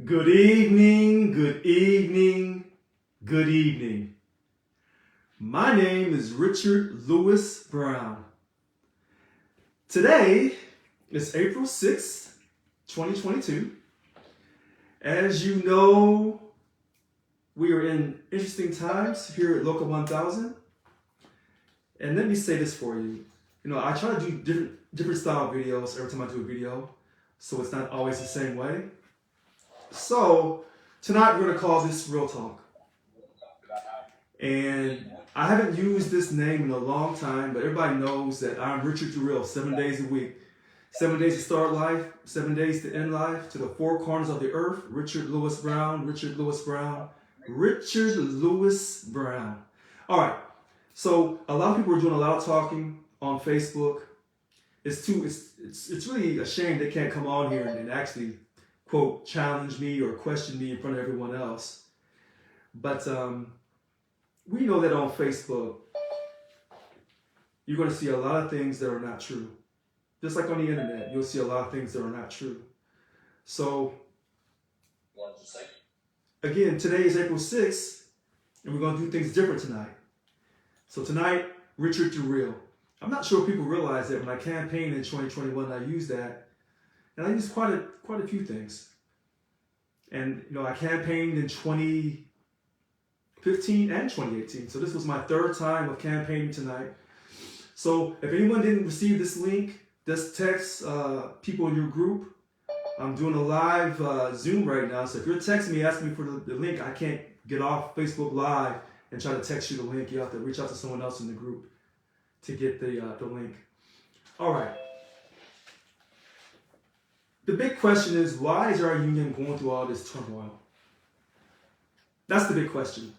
Good evening, good evening, good evening. My name is Richard Lewis Brown. Today is April 6th, 2022. As you know, we are in interesting times here at Local 1000. And let me say this for you. I try to do different style videos every time I do a video, so it's not always the same way. So tonight we're going to call this Real Talk. And I haven't used this name in a long time, but everybody knows that I'm Richard Durrell, 7 days a week. 7 days to start life, 7 days to end life, to the four corners of the earth. Richard Lewis Brown, Richard Lewis Brown, Richard Lewis Brown. All right, so a lot of people are doing a lot of talking on Facebook. It's really a shame they can't come on here and actually, quote, challenge me or question me in front of everyone else. But we know that on Facebook, you're going to see a lot of things that are not true. Just like on the internet, you'll see a lot of things that are not true. So, again, today is April 6th, and we're going to do things different tonight. So tonight, Richard Durrell. I'm not sure if people realize that when I campaigned in 2021, I used that. And I used quite a few things. And, I campaigned in 2015 and 2018. So this was my third time of campaigning tonight. So if anyone didn't receive this link, just text people in your group. I'm doing a live Zoom right now. So if you're texting me, asking me for the link, I can't get off Facebook Live and try to text you the link. You have to reach out to someone else in the group to get the link. All right. The big question is, why is our union going through all this turmoil? That's the big question.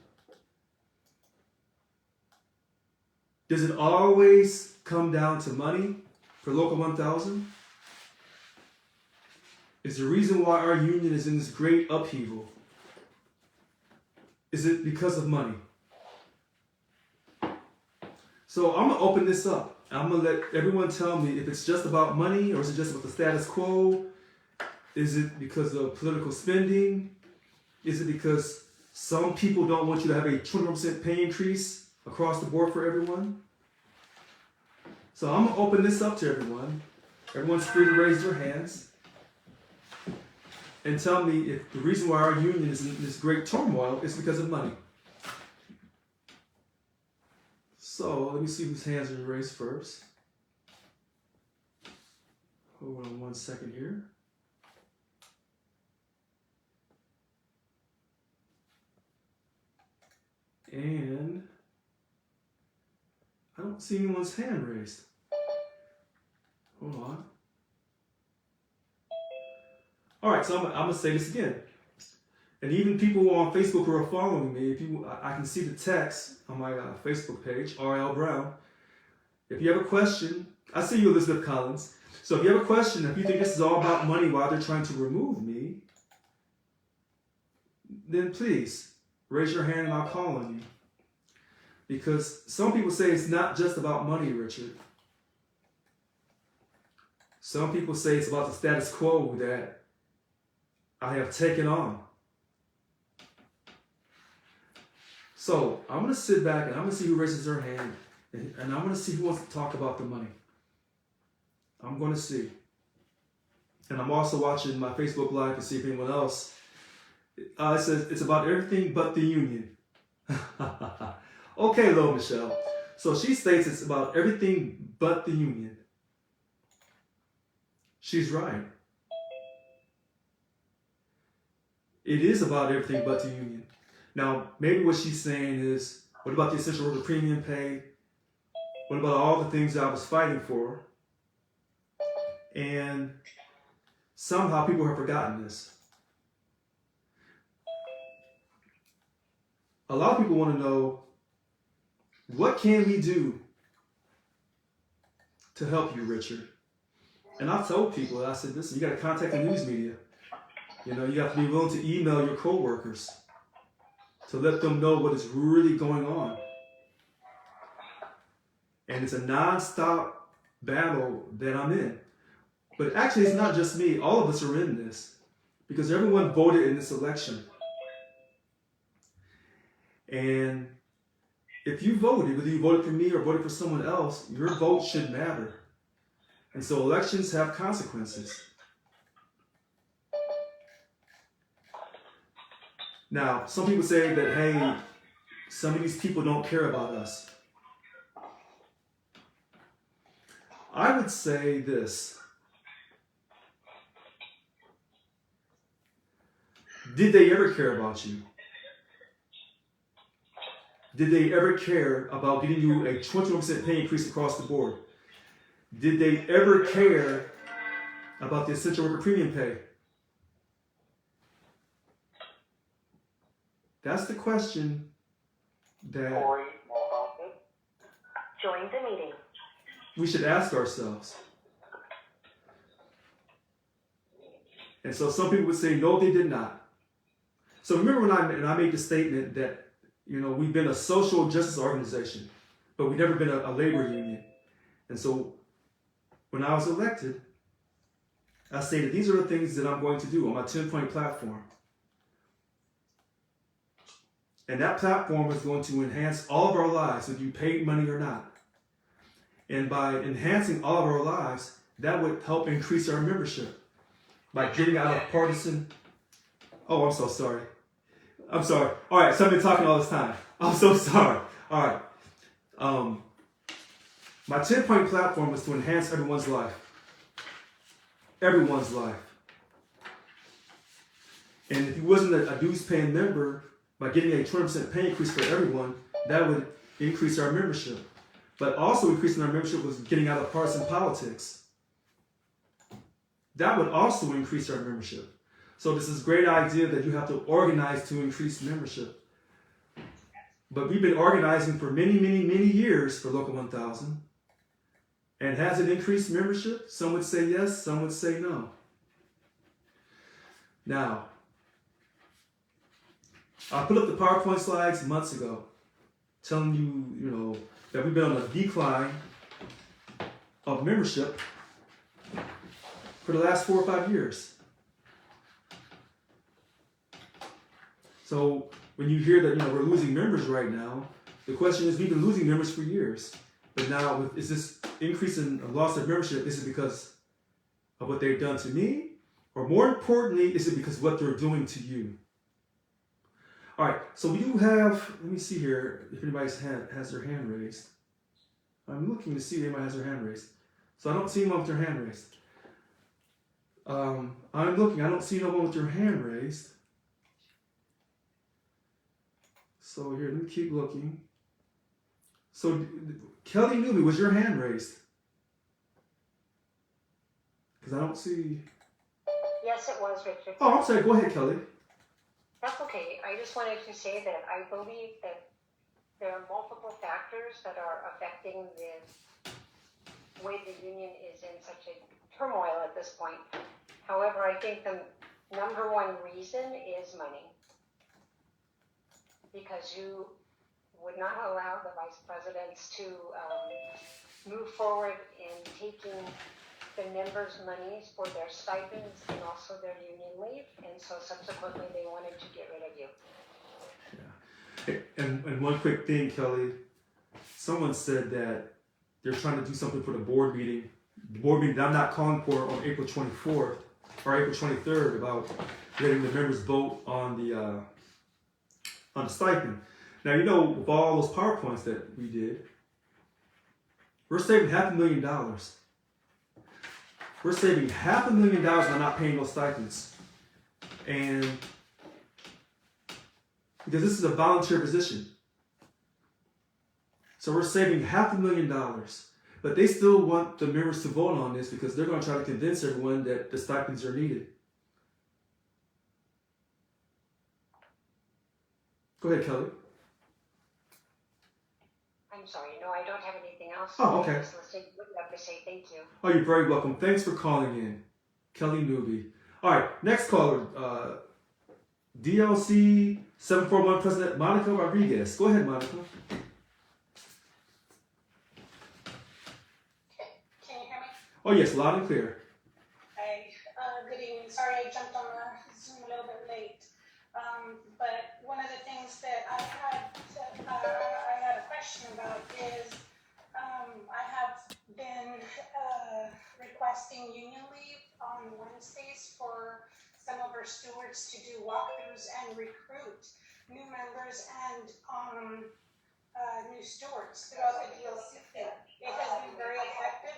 Does it always come down to money for Local 1000? Is the reason why our union is in this great upheaval, is it because of money? So I'm going to open this up. I'm going to let everyone tell me if it's just about money or is it just about the status quo? Is it because of political spending? Is it because some people don't want you to have a 20% pay increase across the board for everyone? So I'm going to open this up to everyone. Everyone's free to raise their hands and tell me if the reason why our union is in this great turmoil is because of money. So let me see whose hands are raised first. Hold on 1 second here. And I don't see anyone's hand raised. Hold on. All right, so I'm going to say this again. And even people who are on Facebook who are following me, I can see the text on my Facebook page, RL Brown. If you have a question, I see you, Elizabeth Collins. So if you have a question, if you think this is all about money while they're trying to remove me, then please raise your hand and I'll call on you. Because some people say it's not just about money, Richard. Some people say it's about the status quo that I have taken on. So I'm going to sit back and I'm going to see who raises their hand. And I'm going to see who wants to talk about the money. I'm going to see. And I'm also watching my Facebook Live to see if anyone else. It says it's about everything but the union. Okay, Lo Michelle. So she states it's about everything but the union. She's right. It is about everything but the union. Now, maybe what she's saying is, what about the essential worker premium pay? What about all the things I was fighting for? And somehow people have forgotten this. A lot of people want to know, what can we do to help you, Richard? And I've told people, I said, listen, you got to contact the news media. You have to be willing to email your coworkers to let them know what is really going on. And it's a non-stop battle that I'm in. But actually, it's not just me. All of us are in this. because everyone voted in this election. And if you voted, whether you voted for me or voted for someone else, your vote should matter. And so elections have consequences. Now, some people say that, hey, some of these people don't care about us. I would say this. Did they ever care about you? Did they ever care about getting you a 21% pay increase across the board? Did they ever care about the essential worker premium pay? That's the question that Join the meeting. We should ask ourselves. And so some people would say, no, they did not. So remember when I made the statement that, we've been a social justice organization, but we've never been a labor union. And so when I was elected, I stated, these are the things that I'm going to do on my 10-point platform. And that platform was going to enhance all of our lives, whether you paid money or not. And by enhancing all of our lives, that would help increase our membership. By getting out of partisan... Oh, I'm so sorry. I'm sorry. All right, so I've been talking all this time. I'm so sorry. All right. My 10-point platform was to enhance everyone's life. Everyone's life. And if you wasn't a dues-paying member, by getting a 20% pay increase for everyone, that would increase our membership. But also increasing our membership was getting out of partisan politics. That would also increase our membership. So this is a great idea that you have to organize to increase membership. But we've been organizing for many, many, many years for Local 1000. And has it increased membership? Some would say yes, some would say no. Now, I put up the PowerPoint slides months ago, telling you, that we've been on a decline of membership for the last 4 or 5 years. So when you hear that, we're losing members right now, the question is, we've been losing members for years. But now, is this increase in loss of membership, is it because of what they've done to me? Or more importantly, is it because of what they're doing to you? All right, so we do have, let me see here if anybody has their hand raised. I'm looking to see if anybody has their hand raised. So I don't see anyone with their hand raised. I'm looking, I don't see no one with their hand raised. So here, let me keep looking. So Kelly Newby, was your hand raised? Because I don't see. Yes, it was, Richard. Oh, I'm sorry, go ahead, Kelly. That's okay. I just wanted to say that I believe that there are multiple factors that are affecting the way the union is in such a turmoil at this point. However, I think the number one reason is money. Because you would not allow the vice presidents to move forward in taking the members' monies for their stipends and also their union leave, and so subsequently they wanted to get rid of you. Yeah. And one quick thing, Kelly. Someone said that they're trying to do something for the board meeting. The board meeting that I'm not calling for on April 24th or April 23rd about letting the members vote on the stipend. Now, with all those PowerPoints that we did, we're saving $500,000. We're saving $500,000 by not paying those stipends. And because this is a volunteer position. So we're saving $500,000. But they still want the members to vote on this because they're going to try to convince everyone that the stipends are needed. Go ahead, Kelly. I'm sorry, no, I don't have anything else. Oh, okay. Just listening. Would love to say thank you. Oh, you're very welcome. Thanks for calling in, Kelly Newby. All right, next caller, DLC 741 President Monica Rodriguez. Go ahead, Monica. Can you hear me? Oh, yes, loud and clear. Hi, good evening. Sorry I jumped on the I'm a little bit late. But one of the things that I had a question about is I have been requesting union leave on Wednesdays for some of our stewards to do walkthroughs and recruit new members and new stewards throughout the DLC. It has been very effective.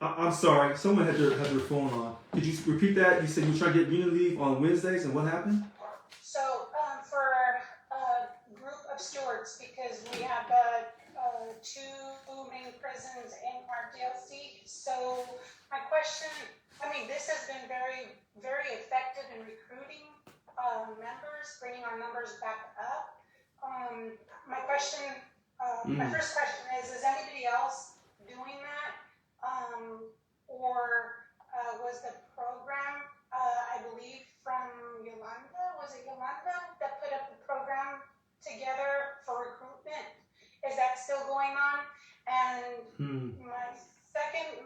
I'm sorry, someone had their phone on. Could you repeat that? You said you were trying to get union leave on Wednesdays, and what happened? So for a group of stewards, because we have two main prisons in our DLC. So my question, this has been very, very effective in recruiting members, bringing our numbers back up. My question, my first question is anybody else doing that? Or was the program, I believe from Yolanda, was it Yolanda that put up the program together for recruitment? Is that still going on? And my second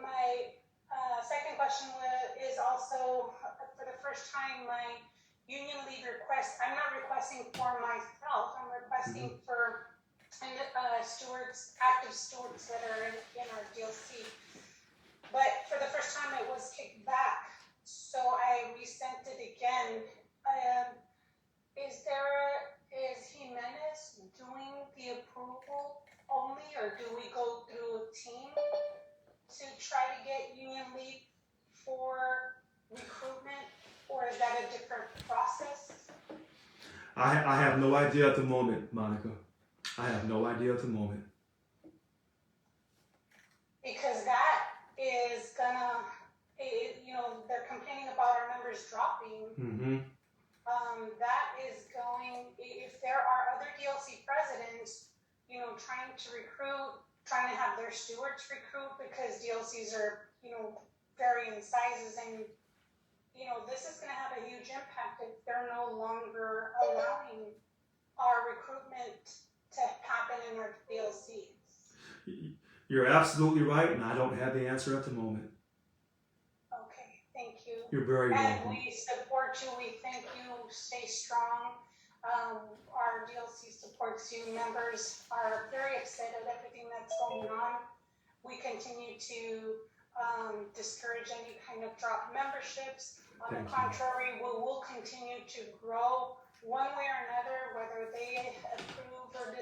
question is also, for the first time, my union leave request, I'm not requesting for myself, I'm requesting for stewards, active stewards that are in our DLC. But for the first time, it was kicked back, so I resent it again. Is Jimenez doing the approval only, or do we go through a team to try to get union leave for recruitment, or is that a different process? I have no idea at the moment, Monica. I have no idea at the moment. Because that is gonna, they're complaining about our numbers dropping. Mm-hmm. That is going, if there are other DLC presidents, trying to recruit, trying to have their stewards recruit, because DLCs are, varying sizes, and, this is gonna have a huge impact if they're no longer allowing our recruitment to happen in our DLCs. You're absolutely right, and I don't have the answer at the moment. Okay, thank you. You're very welcome. And we support you. We thank you. Stay strong. Our DLC supports you. Members are very excited at everything that's going on. We continue to discourage any kind of drop memberships. On the contrary, we will continue to grow one way or another, whether they approve or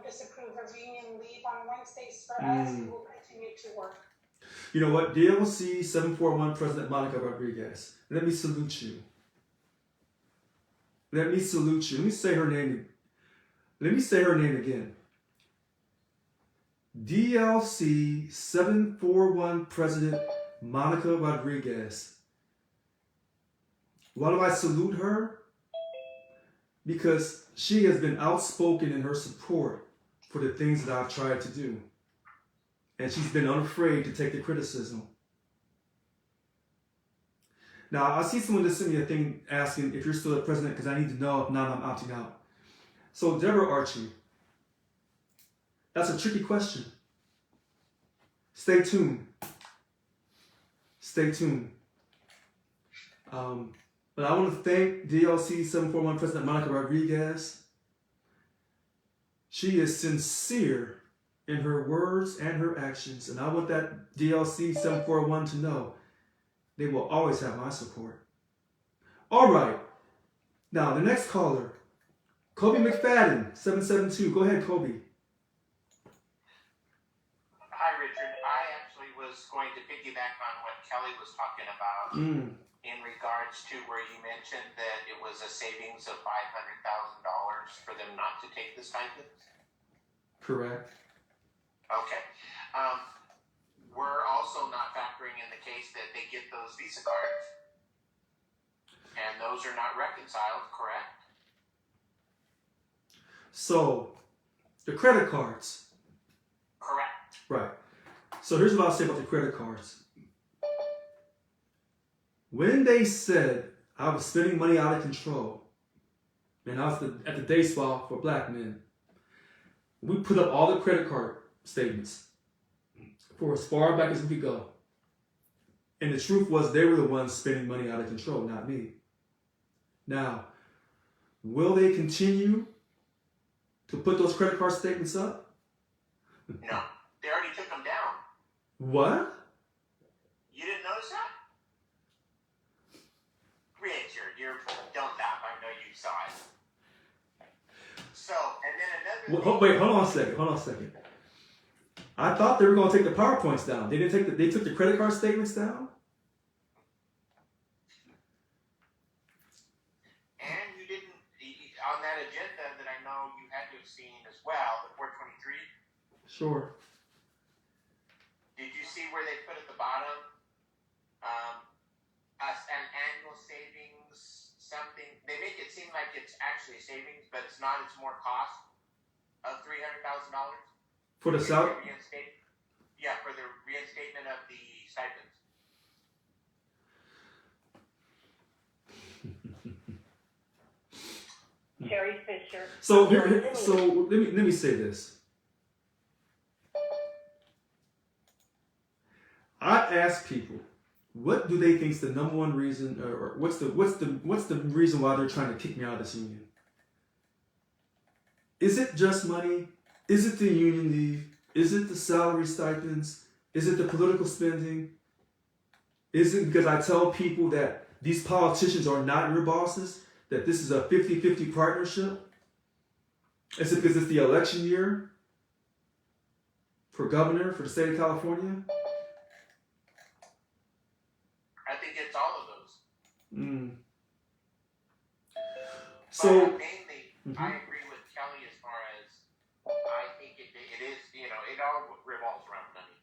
disapprove of union leave on Wednesdays for us. We will continue to work. You know what? DLC 741 President Monica Rodriguez. Let me salute you. Let me salute you. Let me say her name. Let me say her name again. DLC 741 President Monica Rodriguez. Why do I salute her? Because she has been outspoken in her support for the things that I've tried to do. And she's been unafraid to take the criticism. Now, I see someone just sent me a thing asking if you're still the president, because I need to know if not I'm opting out. So, Deborah Archie, that's a tricky question. Stay tuned. Stay tuned. But I want to thank DLC 741 President Monica Rodriguez. She is sincere in her words and her actions. And I want that DLC 741 to know they will always have my support. All right. Now, the next caller, Kobe McFadden, 772. Go ahead, Kobe. Hi, Richard. I actually was going to piggyback on what Kelly was talking about in regards to where you mentioned that it was a savings of $500,000 for them not to take the stipend. Correct. Okay. We're also not factoring in the case that they get those Visa cards, and those are not reconciled, correct? So, the credit cards. Correct. Right. So here's what I'll say about the credit cards. When they said I was spending money out of control, and I was at the day spa for black men, we put up all the credit card statements for as far back as we could go. And the truth was they were the ones spending money out of control, not me. Now, will they continue to put those credit card statements up? No, they already took them down. What? You didn't notice that? Richard, don't laugh. I know you saw it. So, and then another. Wait, hold on a second. I thought they were going to take the PowerPoints down. They took the credit card statements down? And you didn't, on that agenda that I know you had to have seen as well, the 423. Sure. Did you see where they put at the bottom, an annual savings something? They make it seem like it's actually savings, but it's not. It's more cost of $300,000 For the South? Yeah, for the reinstatement of the stipends. Terry Fisher. So let me say this. I ask people, what do they think is the number one reason, or what's the reason why they're trying to kick me out of this union? Is it just money? Is it the union leave? Is it the salary stipends? Is it the political spending? Is it because I tell people that these politicians are not your bosses? That this is a 50-50 partnership? Is it because it's the election year for governor for the state of California? I think it's all of those. So, but mainly, I agree with Kelly as far as I think it is, it all revolves around money.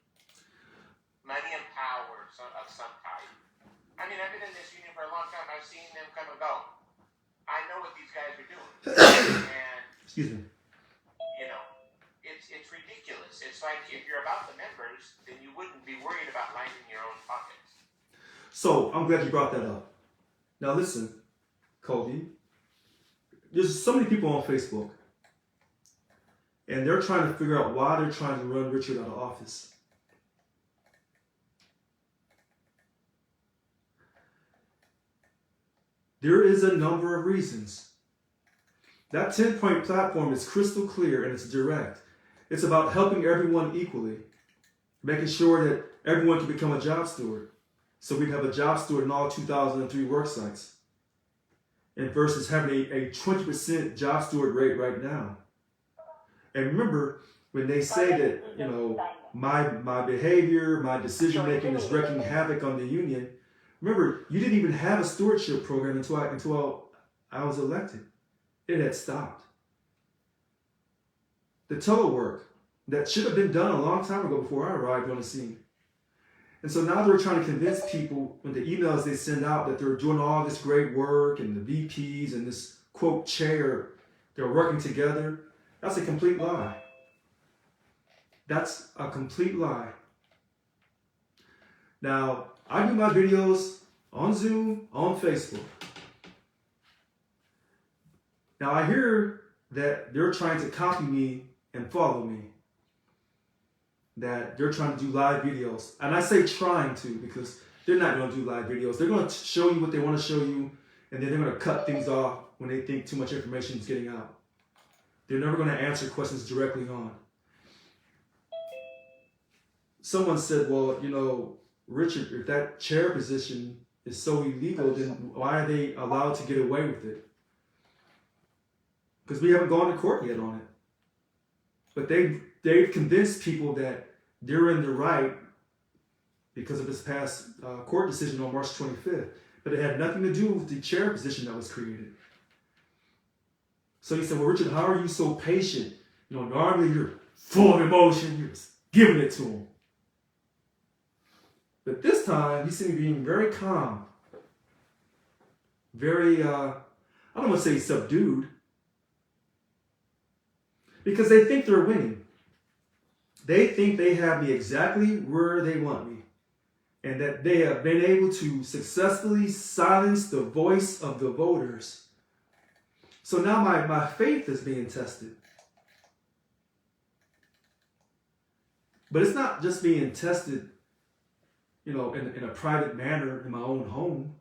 Money and power of some type. I mean, I've been in this union for a long time. I've seen them come and go. I know what these guys are doing. And, excuse me. It's ridiculous. It's like if you're about the members, then you wouldn't be worried about lining your own pockets. So, I'm glad you brought that up. Now listen, Cody, there's so many people on Facebook, and they're trying to figure out why they're trying to run Richard out of office. There is a number of reasons. That 10-point platform is crystal clear and it's direct. It's about helping everyone equally, making sure that everyone can become a job steward. So we'd have a job steward in all 2003 work sites. And versus having a 20% job steward rate right now. And remember, when they say that, my behavior, my decision making is wreaking havoc on the union, remember, you didn't even have a stewardship program until I was elected. It had stopped. The telework that should have been done a long time ago before I arrived on the scene. And so now they're trying to convince people with the emails they send out that they're doing all this great work and the VPs and this, quote, chair, they're working together. That's a complete lie. That's a complete lie. Now, I do my videos on Zoom, on Facebook. Now, I hear that they're trying to copy me and follow me. That they're trying to do live videos. And I say trying to because they're not going to do live videos. They're going to show you what they want to show you, and then they're going to cut things off when they think too much information is getting out. They're never going to answer questions directly on. Someone said, well, Richard, if that chair position is so illegal, then why are they allowed to get away with it? Because we haven't gone to court yet on it. But they've convinced people that they're in the right because of this past court decision on March 25th. But it had nothing to do with the chair position that was created. So he said, well, Richard, how are you so patient? Normally you're full of emotion. You're just giving it to him. But this time, he seemed being very calm. Very, I don't want to say subdued. Because they think they're winning. They think they have me exactly where they want me. And that they have been able to successfully silence the voice of the voters. So now my faith is being tested. But it's not just being tested in a private manner in my own home.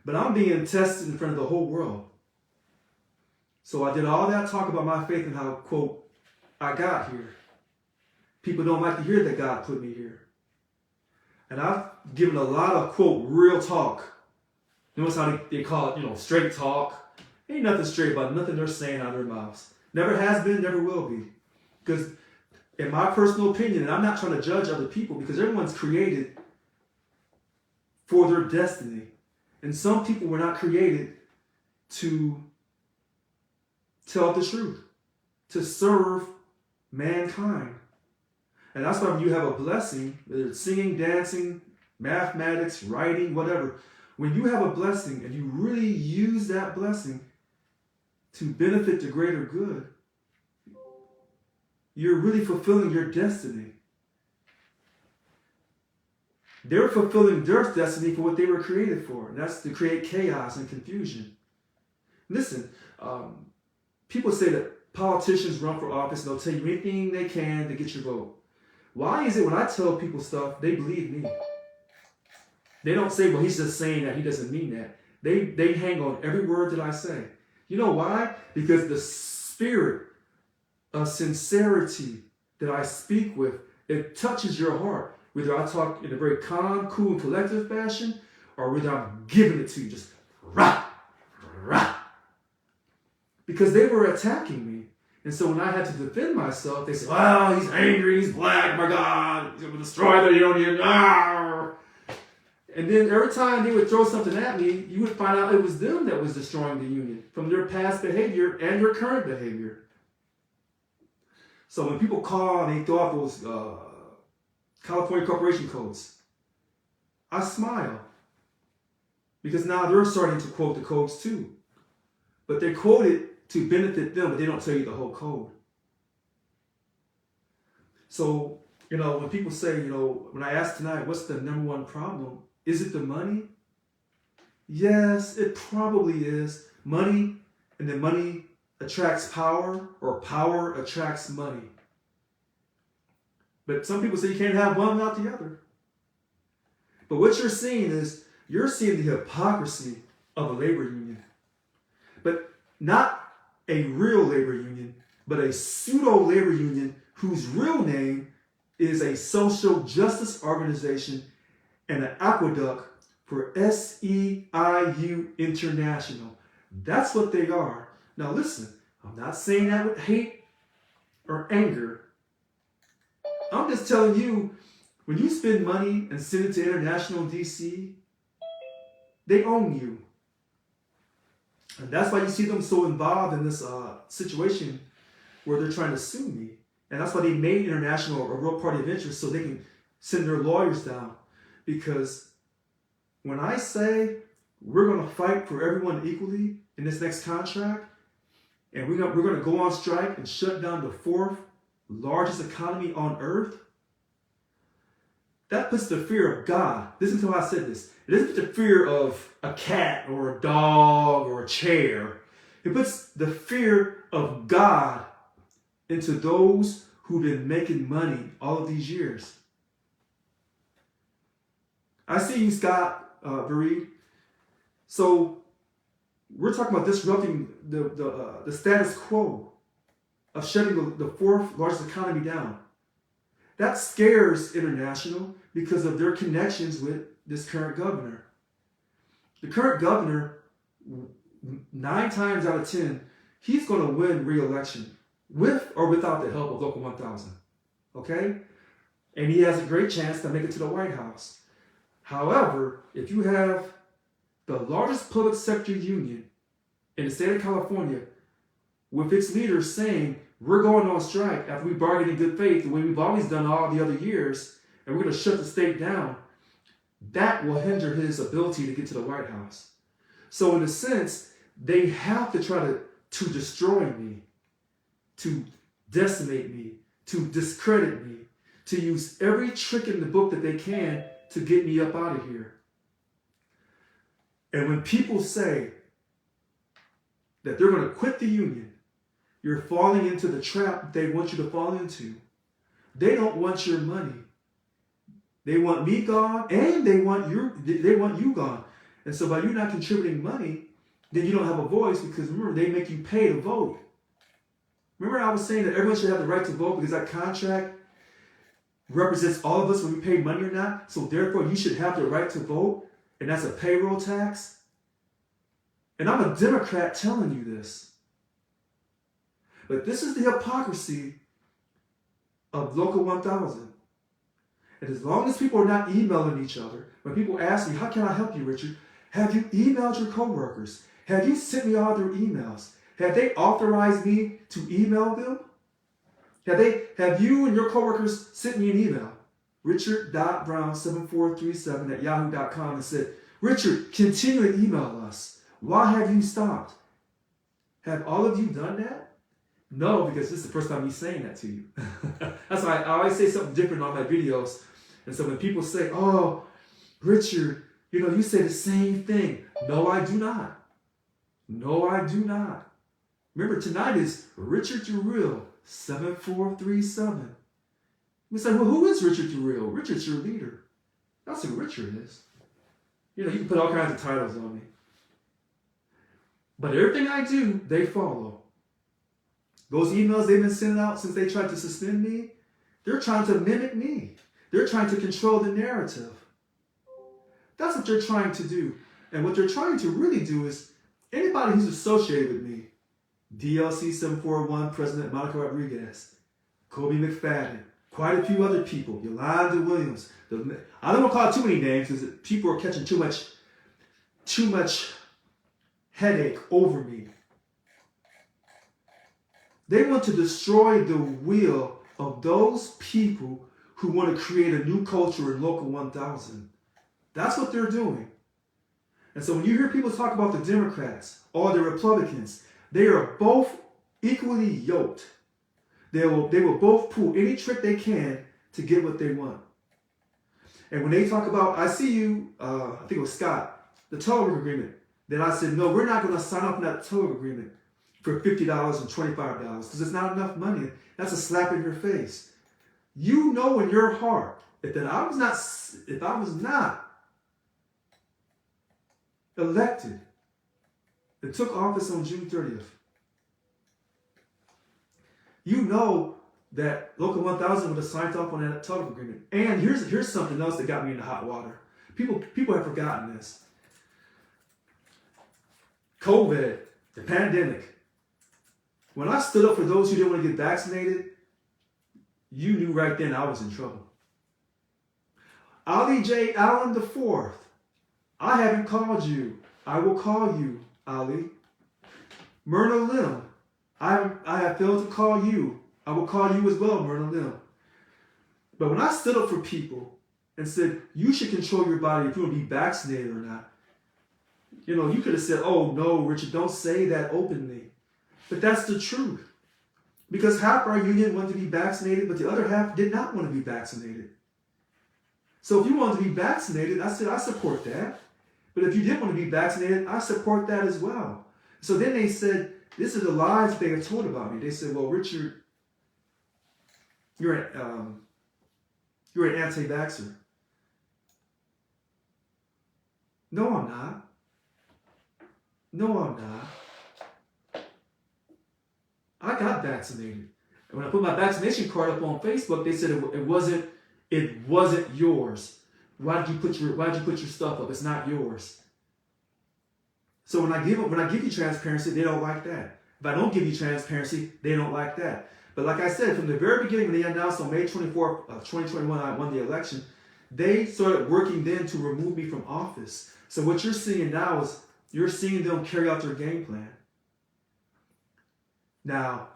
But I'm being tested in front of the whole world. So I did all that talk about my faith and how, quote, I got here. People don't like to hear that God put me here. And I've given a lot of, quote, real talk. Notice how they call it, straight talk. Ain't nothing straight about nothing they're saying out of their mouths. Never has been, never will be. Because in my personal opinion, and I'm not trying to judge other people, because everyone's created for their destiny. And some people were not created to tell the truth, to serve mankind. And that's why when you have a blessing, whether it's singing, dancing, mathematics, writing, whatever, when you have a blessing and you really use that blessing to benefit the greater good, you're really fulfilling your destiny. They're fulfilling their destiny for what they were created for, and that's to create chaos and confusion. Listen, people say that politicians run for office and they'll tell you anything they can to get your vote. Why is it when I tell people stuff, they believe me? They don't say, well, he's just saying that, he doesn't mean that. They hang on every word that I say. You know why? Because the spirit of sincerity that I speak with, it touches your heart. Whether I talk in a very calm, cool, and collective fashion, or whether I'm giving it to you, just rah, rah. Because they were attacking me. And so when I had to defend myself, they said, well, he's angry, he's black, my God, he's going to destroy the Union. Ah. And then every time they would throw something at me, you would find out it was them that was destroying the Union from their past behavior and their current behavior. So when people call and they throw out those California Corporation codes, I smile. Because now they're starting to quote the codes too. But they quote it to benefit them, but they don't tell you the whole code. So, when people say, when I ask tonight, what's the number one problem? Is it the money? Yes, it probably is. Money, and then money attracts power, or power attracts money. But some people say you can't have one without the other. But what you're seeing is, you're seeing the hypocrisy of a labor union. But not a real labor union, but a pseudo-labor union whose real name is a social justice organization and an aqueduct for SEIU International. That's what they are. Now listen, I'm not saying that with hate or anger. I'm just telling you, when you spend money and send it to International DC, they own you. And that's why you see them so involved in this situation where they're trying to sue me. And that's why they made International a real party of interest, so they can send their lawyers down. Because when I say we're going to fight for everyone equally in this next contract, and we're going to go on strike and shut down the fourth largest economy on earth, that puts the fear of God. Listen to how I said this. It doesn't put the fear of a cat or a dog or a chair. It puts the fear of God into those who've been making money all of these years. I see you, Scott Bereed. So we're talking about disrupting the status quo of shutting the fourth largest economy down. That scares International because of their connections with this current governor. The current governor, 9 times out of 10, he's going to win re-election with or without the help of Local 1000. Okay? And he has a great chance to make it to the White House. However, if you have the largest public sector union in the state of California, with its leaders saying, we're going on strike after we bargained in good faith the way we've always done all the other years, and we're going to shut the state down, that will hinder his ability to get to the White House. So in a sense, they have to try to destroy me, to decimate me, to discredit me, to use every trick in the book that they can to get me up out of here. And when people say that they're going to quit the union, you're falling into the trap they want you to fall into. They don't want your money. They want me gone, and they want you gone. And so by you not contributing money, then you don't have a voice, because remember, they make you pay to vote. Remember I was saying that everyone should have the right to vote because that contract represents all of us when we pay money or not. So therefore you should have the right to vote, and that's a payroll tax. And I'm a Democrat telling you this. But this is the hypocrisy of Local 1000. And as long as people are not emailing each other, when people ask me, how can I help you, Richard? Have you emailed your coworkers? Have you sent me all their emails? Have they authorized me to email them? Have you and your coworkers sent me an email? Richard.brown7437@yahoo.com and said, Richard, continue to email us. Why have you stopped? Have all of you done that? No, because this is the first time he's saying that to you. That's why I always say something different on my videos. And so when people say, oh, Richard, you say the same thing. No, I do not. No, I do not. Remember, tonight is Richard Jarrell, 7437. We say, well, who is Richard Jarrell? Richard's your leader. That's who Richard is. You can put all kinds of titles on me. But everything I do, they follow. Those emails they've been sending out since they tried to suspend me, they're trying to mimic me. They're trying to control the narrative. That's what they're trying to do. And what they're trying to really do is, anybody who's associated with me, DLC 741, President Monica Rodriguez, Kobe McFadden, quite a few other people, Yolanda Williams. I don't want to call too many names because people are catching too much headache over me. They want to destroy the will of those people who want to create a new culture in Local 1000. That's what they're doing. And so when you hear people talk about the Democrats or the Republicans, they are both equally yoked. They will both pull any trick they can to get what they want. And when they talk about, I see you, I think it was Scott, the telework agreement, then I said, no, we're not going to sign up on that telework agreement for $50 and $25 because it's not enough money. That's a slap in your face. You know in your heart if I was not elected and took office on June 30th, you know that Local 1000 would have signed off on that telework agreement. And here's something else that got me into hot water. People have forgotten this. COVID, the pandemic. When I stood up for those who didn't want to get vaccinated, you knew right then I was in trouble. Ali J. Allen IV, I haven't called you. I will call you, Ali. Myrna Lim, I have failed to call you. I will call you as well, Myrna Lim. But when I stood up for people and said, you should control your body if you want to be vaccinated or not, you could have said, oh no, Richard, don't say that openly. But that's the truth. Because half our union wanted to be vaccinated, but the other half did not want to be vaccinated. So if you wanted to be vaccinated, I said, I support that. But if you didn't want to be vaccinated, I support that as well. So then they said, this is the lies they had told about me. They said, well, Richard, you're an anti-vaxxer. No, I'm not. No, I'm not. I got vaccinated. And when I put my vaccination card up on Facebook, they said it wasn't yours. Why did you put your stuff up? It's not yours. So when I give you transparency, they don't like that. If I don't give you transparency, they don't like that. But like I said, from the very beginning, when they announced on May 24th of 2021, I won the election, they started working then to remove me from office. So what you're seeing now is you're seeing them carry out their game plan. Now,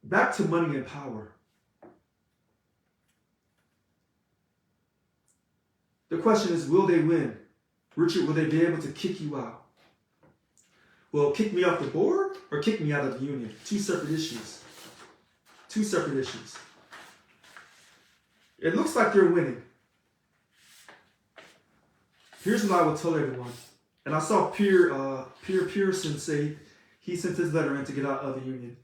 back to money and power. The question is, will they win? Richard, will they be able to kick you out? Well, kick me off the board or kick me out of the union? Two separate issues. Two separate issues. It looks like they're winning. Here's what I will tell everyone. And I saw Pierre Pearson say he sent his letter in to get out of the union.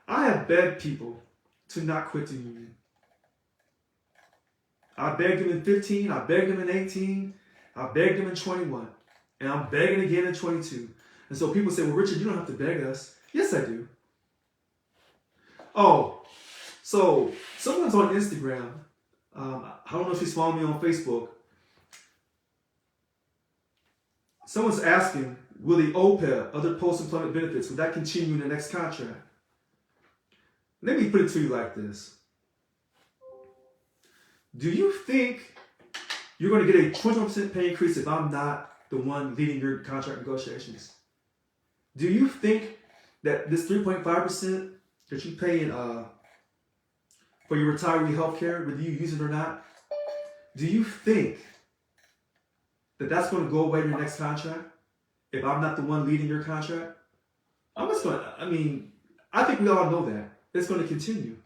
I have begged people to not quit the union. I begged him in 15, I begged him in 18, I begged him in 21, and I'm begging again in 22. And so people say, well, Richard, you don't have to beg us. Yes, I do. Oh, so someone's on Instagram. I don't know if she's following me on Facebook. Someone's asking, will the OPEB, other post-employment benefits, will that continue in the next contract? Let me put it to you like this. Do you think you're going to get a 21% pay increase if I'm not the one leading your contract negotiations? Do you think that this 3.5% that you pay in, for your retiree health care, whether you use it or not, do you think that that's going to go away in your next contract if I'm not the one leading your contract? I think we all know that. It's going to continue.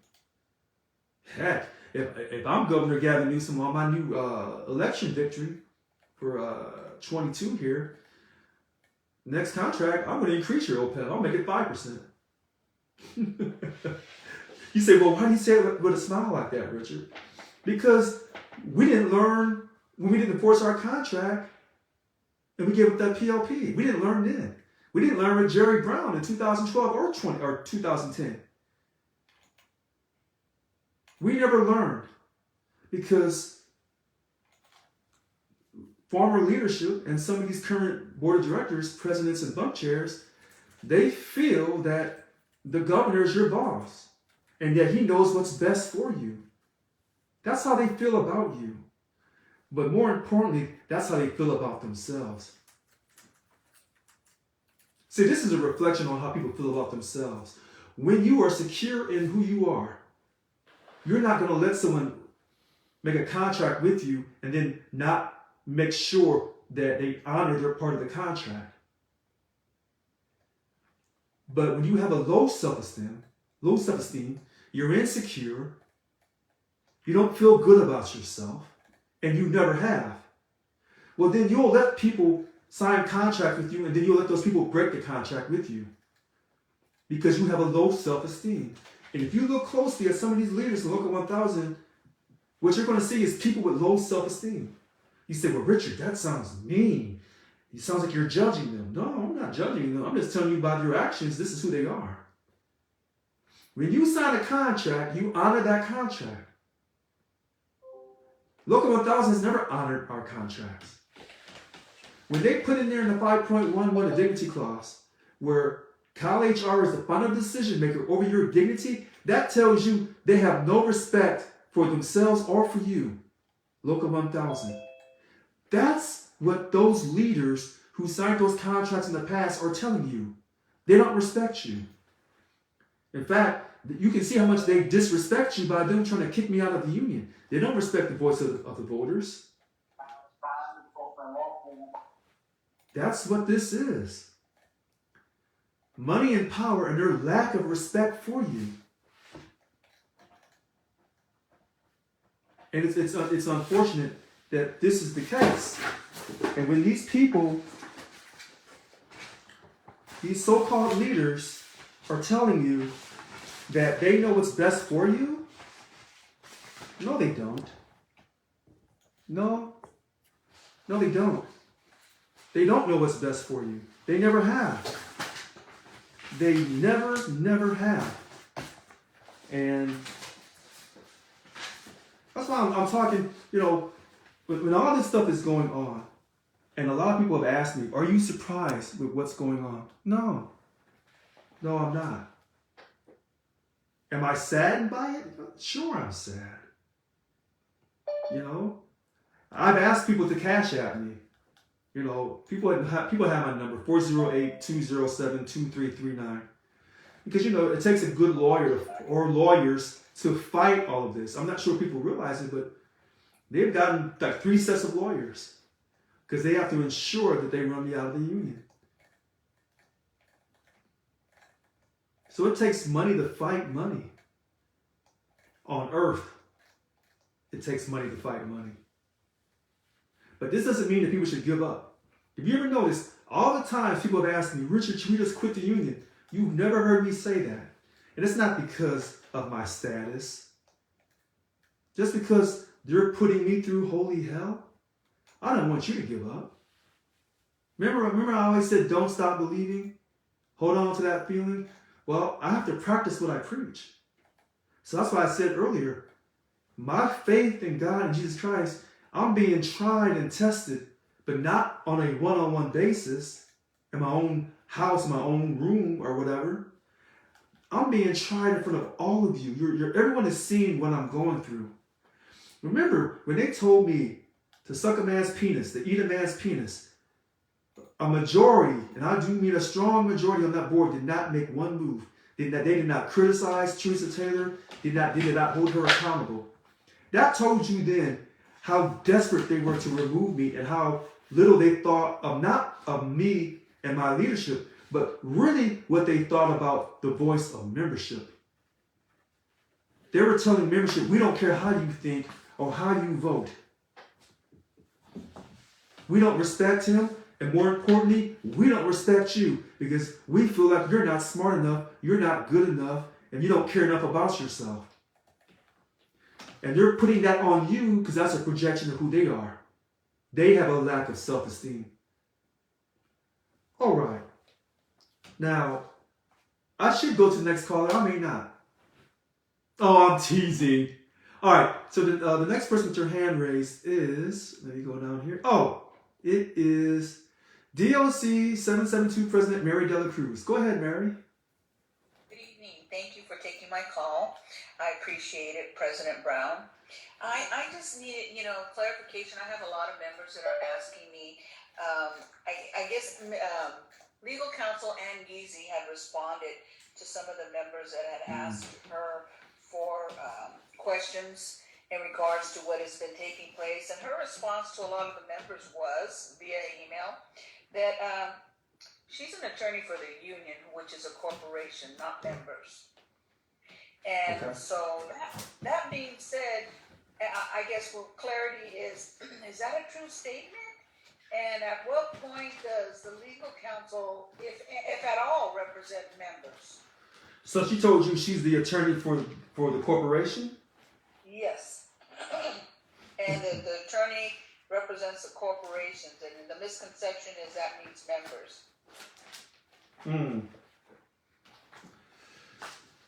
Heck, if I'm Governor Gavin Newsom on my new election victory for 22 here, next contract, I'm going to increase your OPEB. I'll make it 5%. You say, well, why do you say it with a smile like that, Richard? Because we didn't learn when we didn't enforce our contract and we gave up that PLP. We didn't learn then. We didn't learn with Jerry Brown in 2012 or 2010. We never learned because former leadership and some of these current board of directors, presidents and bunk chairs, they feel that the governor is your boss and that he knows what's best for you. That's how they feel about you. But more importantly, that's how they feel about themselves. See, this is a reflection on how people feel about themselves. When you are secure in who you are, you're not going to let someone make a contract with you and then not make sure that they honor their part of the contract. But when you have a low self-esteem, you're insecure, you don't feel good about yourself, and you never have, well, then you'll let people sign contracts with you, and then you'll let those people break the contract with you because you have a low self-esteem. And if you look closely at some of these leaders in Local 1000, what you're going to see is people with low self-esteem. You say, well, Richard, that sounds mean. It sounds like you're judging them. No, I'm not judging them. I'm just telling you by your actions, this is who they are. When you sign a contract, you honor that contract. Local 1000 has never honored our contracts. When they put in there in the 5.11, the dignity clause, where Cal HR is the final decision maker over your dignity, that tells you they have no respect for themselves or for you. Local 1000. That's what those leaders who signed those contracts in the past are telling you. They don't respect you. In fact, you can see how much they disrespect you by them trying to kick me out of the union. They don't respect the voice of the voters. That's what this is. Money and power and their lack of respect for you. And it's unfortunate that this is the case. And when these people, these so-called leaders, are telling you that they know what's best for you, no, they don't. No, they don't. They don't know what's best for you. They never have. They never have. And that's why I'm talking, when all this stuff is going on, and a lot of people have asked me, are you surprised with what's going on? No, I'm not. Am I saddened by it? Sure, I'm sad. I've asked people to cash at me. People have my number, 408-207-2339. Because, it takes a good lawyer or lawyers to fight all of this. I'm not sure people realize it, but they've gotten like 3 sets of lawyers because they have to ensure that they run me out of the union. So it takes money to fight money. On earth, it takes money to fight money. But this doesn't mean that people should give up. If you ever notice, all the times people have asked me, Richard, should we just quit the union? You've never heard me say that. And it's not because of my status. Just because They're putting me through holy hell. I don't want you to give up. Remember I always said, don't stop believing. Hold on to that feeling. Well, I have to practice what I preach. So that's why I said earlier, my faith in God and Jesus Christ, I'm being tried and tested, but not on a one-on-one basis in my own house, my own room or whatever. I'm being tried in front of all of you. Everyone is seeing what I'm going through. Remember, when they told me to suck a man's penis, to eat a man's penis, a majority, and I do mean a strong majority on that board, did not make one move. They did not criticize Teresa Taylor, did not hold her accountable. That told you then how desperate they were to remove me and how little they thought of, not of me and my leadership, but really what they thought about the voice of membership. They were telling membership, we don't care how you think or how you vote. We don't respect him, and more importantly, we don't respect you because we feel like you're not smart enough, you're not good enough, and you don't care enough about yourself. And they're putting that on you because that's a projection of who they are. They have a lack of self-esteem. All right. Now, I should go to the next caller. I may not. Oh, I'm teasing. All right. So the next person with your hand raised is, let me go down here. Oh, it is DOC 772 President Mary Dela Cruz. Go ahead, Mary. Good evening. Thank you for taking my call. I appreciate it, President Brown. I just needed, clarification. I have a lot of members that are asking me. I guess legal counsel Ann Geezy had responded to some of the members that had asked her for questions in regards to what has been taking place. And her response to a lot of the members was, via email, that she's an attorney for the union, which is a corporation, not members. And Okay. so that being said, I guess for clarity is that a true statement? And at what point does the legal counsel, if at all, represent members? So she told you she's the attorney for the corporation? Yes. And the attorney represents the corporations, and the misconception is that means members.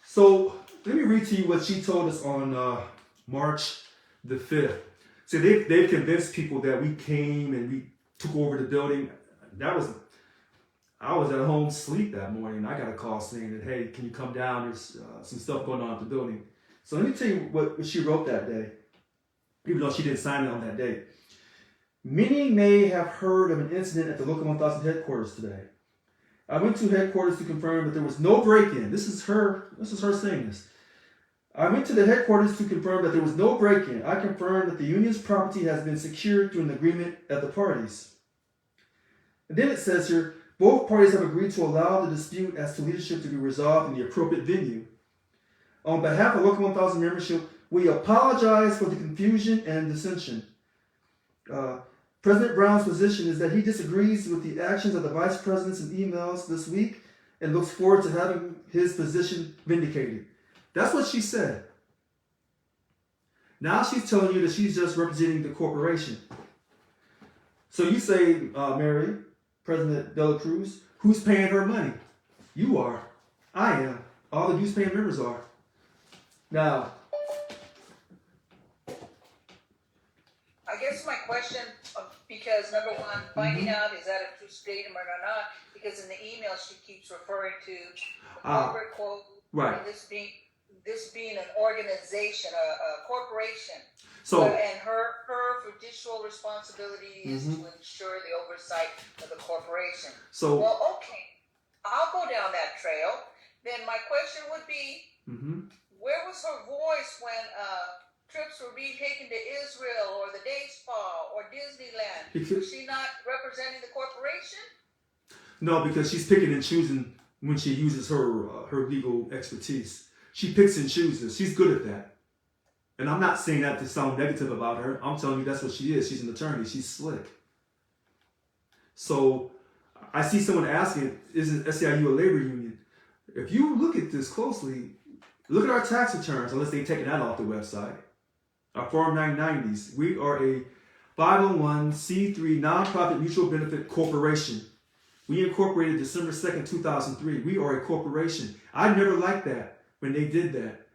So let me read to you what she told us on March the 5th. So they've convinced people that we came and we took over the building. I was at home asleep that morning. I got a call saying that, hey, can you come down? There's some stuff going on at the building. So let me tell you what she wrote that day, even though she didn't sign it on that day. Many may have heard of an incident at the Local 1000 headquarters today. I went to headquarters to confirm that there was no break-in. This is her saying this. I went to the headquarters to confirm that there was no break-in. I confirmed that the union's property has been secured through an agreement at the parties. And then it says here, both parties have agreed to allow the dispute as to leadership to be resolved in the appropriate venue. On behalf of Local 1000 membership, we apologize for the confusion and dissension. President Brown's position is that he disagrees with the actions of the vice presidents and emails this week and looks forward to having his position vindicated. That's what she said. Now she's telling you that she's just representing the corporation. So you say, Mary, President Dela Cruz, who's paying her money? You are. I am. All the dues paying members are. Now, I guess my question, because number one, finding out is that a true statement or not, because in the email she keeps referring to corporate quote, right. and this being an organization, a corporation. So and her judicial responsibility is to ensure the oversight of the corporation. So well, okay, I'll go down that trail. Then my question would be, where was her voice when trips were being taken to Israel or the Day Spa or Disneyland? Was she not representing the corporation? No, because she's picking and choosing when she uses her legal expertise. She picks and chooses. She's good at that. And I'm not saying that to sound negative about her. I'm telling you that's what she is. She's an attorney. She's slick. So I see someone asking, isn't SEIU a labor union? If you look at this closely, look at our tax returns, unless they've taken that off the website. our Form 990s. We are a 501c3 nonprofit mutual benefit corporation. We incorporated December 2nd, 2003. We are a corporation. I never liked that when they did that,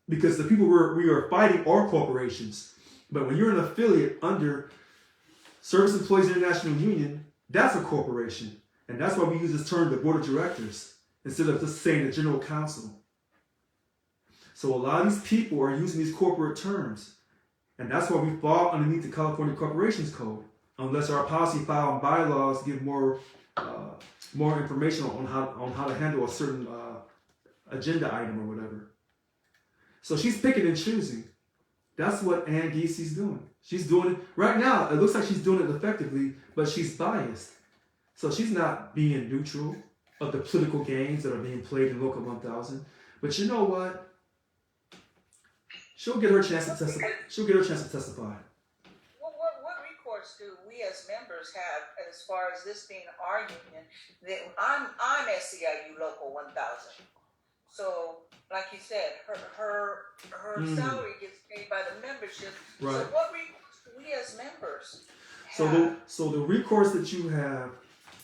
because the people we are fighting are corporations. But when you're an affiliate under Service Employees International Union, that's a corporation. And that's why we use this term, the board of directors, instead of just saying the general counsel. So a lot of these people are using these corporate terms. And that's why we fall underneath the California Corporations Code, unless our policy file and bylaws give more information on how to handle a certain agenda item or whatever. So she's picking and choosing. That's what Ann Giesi's doing. She's doing it right now. It looks like she's doing it effectively, but she's biased. So she's not being neutral of the political games that are being played in Local 1000. But you know what? She'll get her chance to testify. She'll get her chance to testify. What recourse do we as members have as far as this being our union? I'm SEIU Local 1000. So, like you said, her salary gets paid by the membership. Right. So what recourse do we as members So have? so the recourse that you have,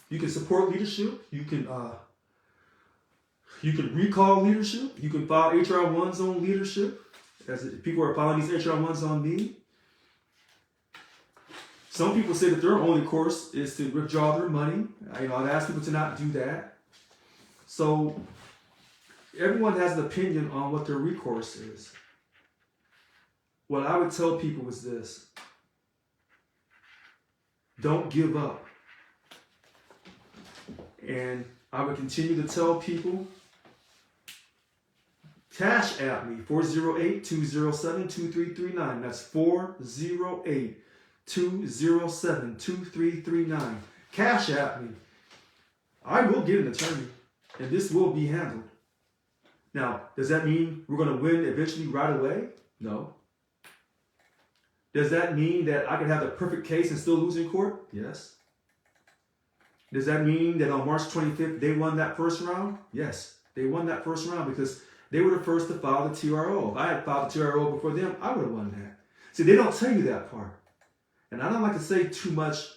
you can support leadership. You can recall leadership. You can file HR1s on leadership. As people are filing these HR1s on me. Some people say that their only course is to withdraw their money. I'd ask people to not do that. So everyone has an opinion on what their recourse is. What I would tell people is this: don't give up. And I would continue to tell people, Cash App me, 408-207-2339. That's 408-207-2339. Cash App me. I will get an attorney, and this will be handled. Now, does that mean we're going to win eventually right away? No. Does that mean that I can have the perfect case and still lose in court? Yes. Does that mean that on March 25th they won that first round? Yes, they won that first round because they were the first to file the TRO. If I had filed the TRO before them, I would have won that. See, they don't tell you that part. And I don't like to say too much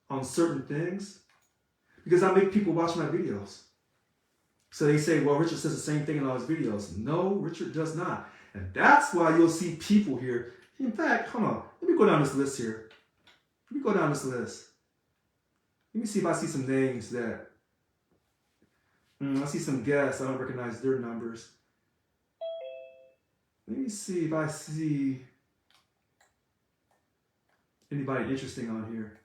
on certain things because I make people watch my videos. So they say, well, Richard says the same thing in all his videos. No, Richard does not. And that's why you'll see people here. In fact, hold on. Let me go down this list here. Let me go down this list. Let me see if I see some names that... I see some guests. I don't recognize their numbers. Let me see if I see anybody interesting on here.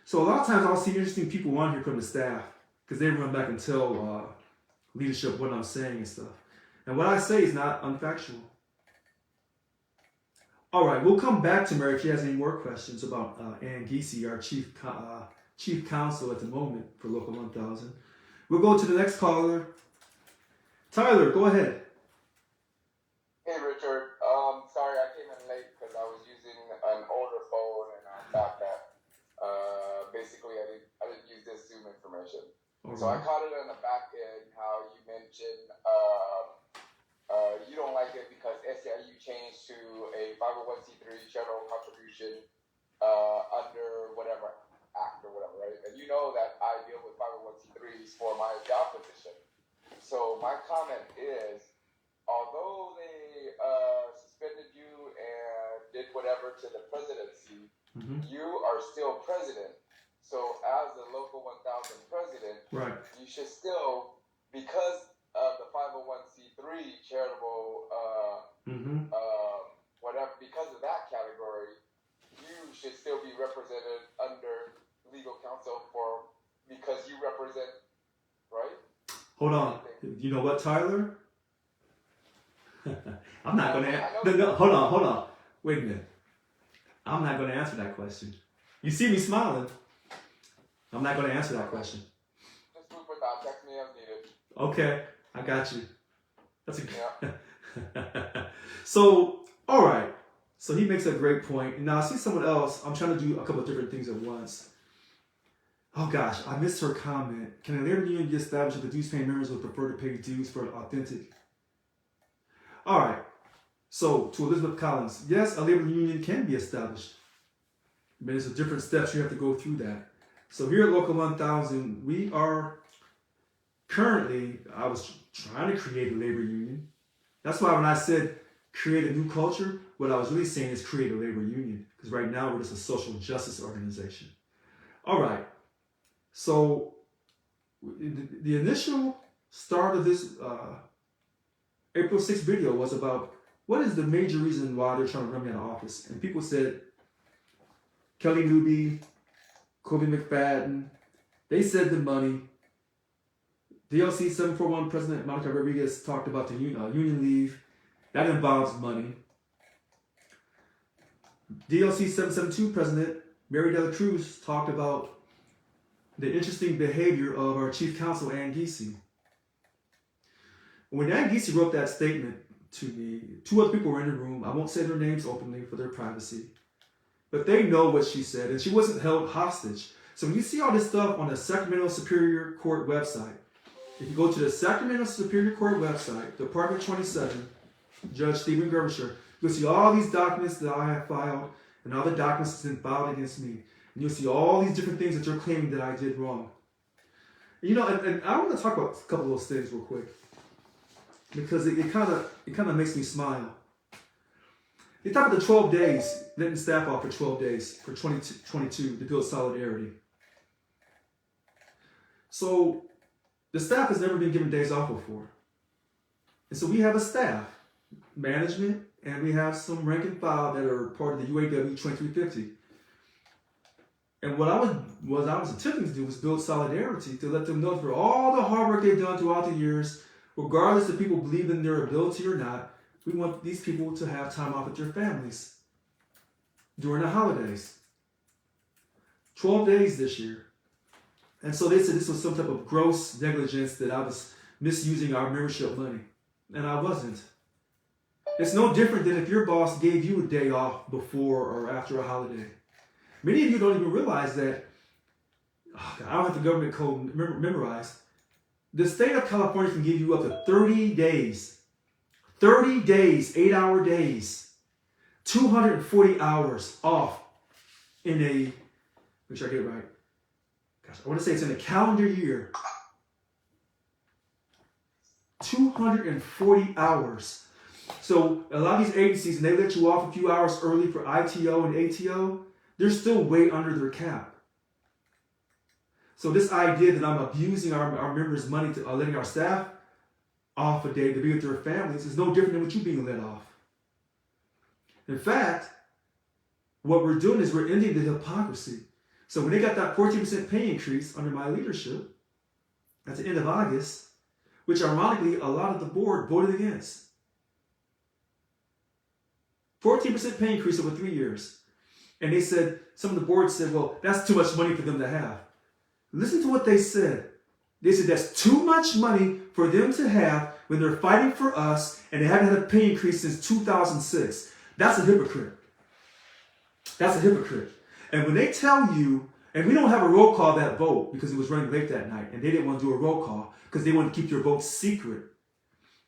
So a lot of times I'll see interesting people on here from the staff because they run back and tell leadership what I'm saying and stuff. And what I say is not unfactual. All right, we'll come back to Mary if she has any more questions about Ann Giesi, our chief counsel at the moment for Local 1000. We'll go to the next caller. Tyler, go ahead. Hey, Richard. Sorry I came in late because I was using an older phone and I thought that basically I didn't use this Zoom information. So I caught it on the back end how you mentioned you don't like it because SEIU changed to a 501c3 charitable contribution under whatever act or whatever, right? And you know that I deal with 501c3s for my job position. So my comment is, although they suspended you and did whatever to the presidency, you are still president. So as the Local 1000 president, right, you should still, because of the 501c3 charitable whatever, because of that category, you should still be represented under legal counsel because you represent, right? Hold on. You know what, Tyler? I'm not going to... Hold on. Wait a minute. I'm not going to answer that question. You see me smiling. I'm not going to answer that question. Just move without. Text me as needed. Okay, I got you. That's a good... So, all right. So he makes a great point. Now I see someone else. I'm trying to do a couple of different things at once. Oh gosh, I missed her comment. Can a labor union be established if the dues paying members would prefer to pay dues for authentic? All right. So, to Elizabeth Collins, yes, a labor union can be established. But there's different steps you have to go through that. So here at Local 1000, we are currently, I was trying to create a labor union. That's why when I said create a new culture, what I was really saying is create a labor union. Because right now we're just a social justice organization. All right. So the initial start of this April 6th video was about what is the major reason why they're trying to run me out of office. And people said Kelly Newby, Kobe McFadden, they said the money. DLC 741 President Monica Rodriguez talked about the union leave. That involves money. DLC 772 President Mary Dela Cruz talked about the interesting behavior of our chief counsel, Ann Giese. When Ann Giese wrote that statement to me, two other people were in the room. I won't say their names openly for their privacy. But they know what she said, and she wasn't held hostage. So when you see all this stuff on the Sacramento Superior Court website, if you go to the Sacramento Superior Court website, Department 27, Judge Stephen Gerbisher, you'll see all these documents that I have filed and all the documents that have been filed against me. And you'll see all these different things that you're claiming that I did wrong. You know, and I want to talk about a couple of those things real quick, because it kind of makes me smile. They talk about the 12 days, letting staff off for 12 days for 2022 to build solidarity. So the staff has never been given days off before. And so we have a staff, management, and we have some rank and file that are part of the UAW 2350. And what I was attempting to do was build solidarity to let them know for all the hard work they've done throughout the years, regardless if people believe in their ability or not, we want these people to have time off with their families during the holidays. 12 days this year. And so they said this was some type of gross negligence, that I was misusing our membership money. And I wasn't. It's no different than if your boss gave you a day off before or after a holiday. Many of you don't even realize that, I don't have the government code memorized. The state of California can give you up to 30 days. 30 days, 8-hour days, 240 hours off in a, make sure I get it right. Gosh, I want to say it's in a calendar year. 240 hours. So a lot of these agencies, and they let you off a few hours early for ITO and ATO, they're still way under their cap. So this idea that I'm abusing our members' money to letting our staff off a day to be with their families is no different than what you being let off. In fact, what we're doing is we're ending the hypocrisy. So when they got that 14% pay increase under my leadership at the end of August, which ironically a lot of the board voted against. 14% pay increase over 3 years. And they said, some of the board said, well, that's too much money for them to have. Listen to what they said. They said that's too much money for them to have when they're fighting for us and they haven't had a pay increase since 2006. That's a hypocrite. That's a hypocrite. And when they tell you, and we don't have a roll call that vote because it was running late that night and they didn't want to do a roll call because they wanted to keep your vote secret.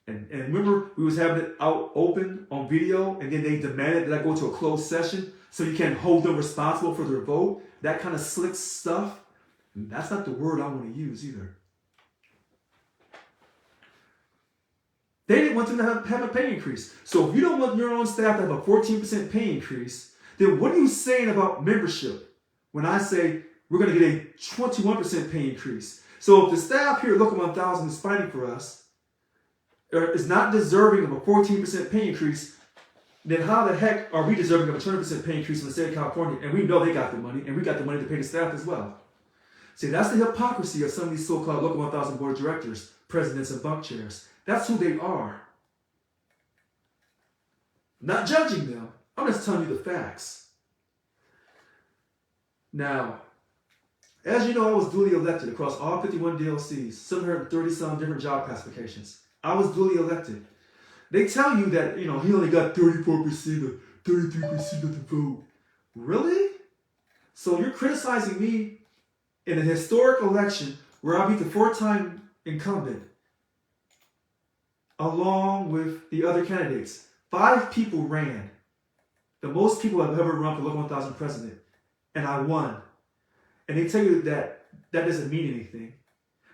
And remember, we was having it out open on video and then they demanded that I go to a closed session so you can't hold them responsible for their vote. That kind of slick stuff. And that's not the word I want to use either. They didn't want them to have a pay increase. So if you don't want your own staff to have a 14% pay increase, then what are you saying about membership when I say we're going to get a 21% pay increase? So if the staff here at Local 1000 is fighting for us, or is not deserving of a 14% pay increase, then how the heck are we deserving of a 20% pay increase in the state of California? And we know they got the money, and we got the money to pay the staff as well. See, that's the hypocrisy of some of these so-called Local 1000 board of directors, presidents, and bunk chairs. That's who they are. I'm not judging them. I'm just telling you the facts. Now, as you know, I was duly elected across all 51 DLCs, 730-some different job classifications. I was duly elected. They tell you that, he only got 34% or 33% of the vote. Really? So you're criticizing me in a historic election where I beat the 4-time incumbent along with the other candidates. 5 people ran. The most people have ever run for local 1000 president. And I won. And they tell you that that doesn't mean anything.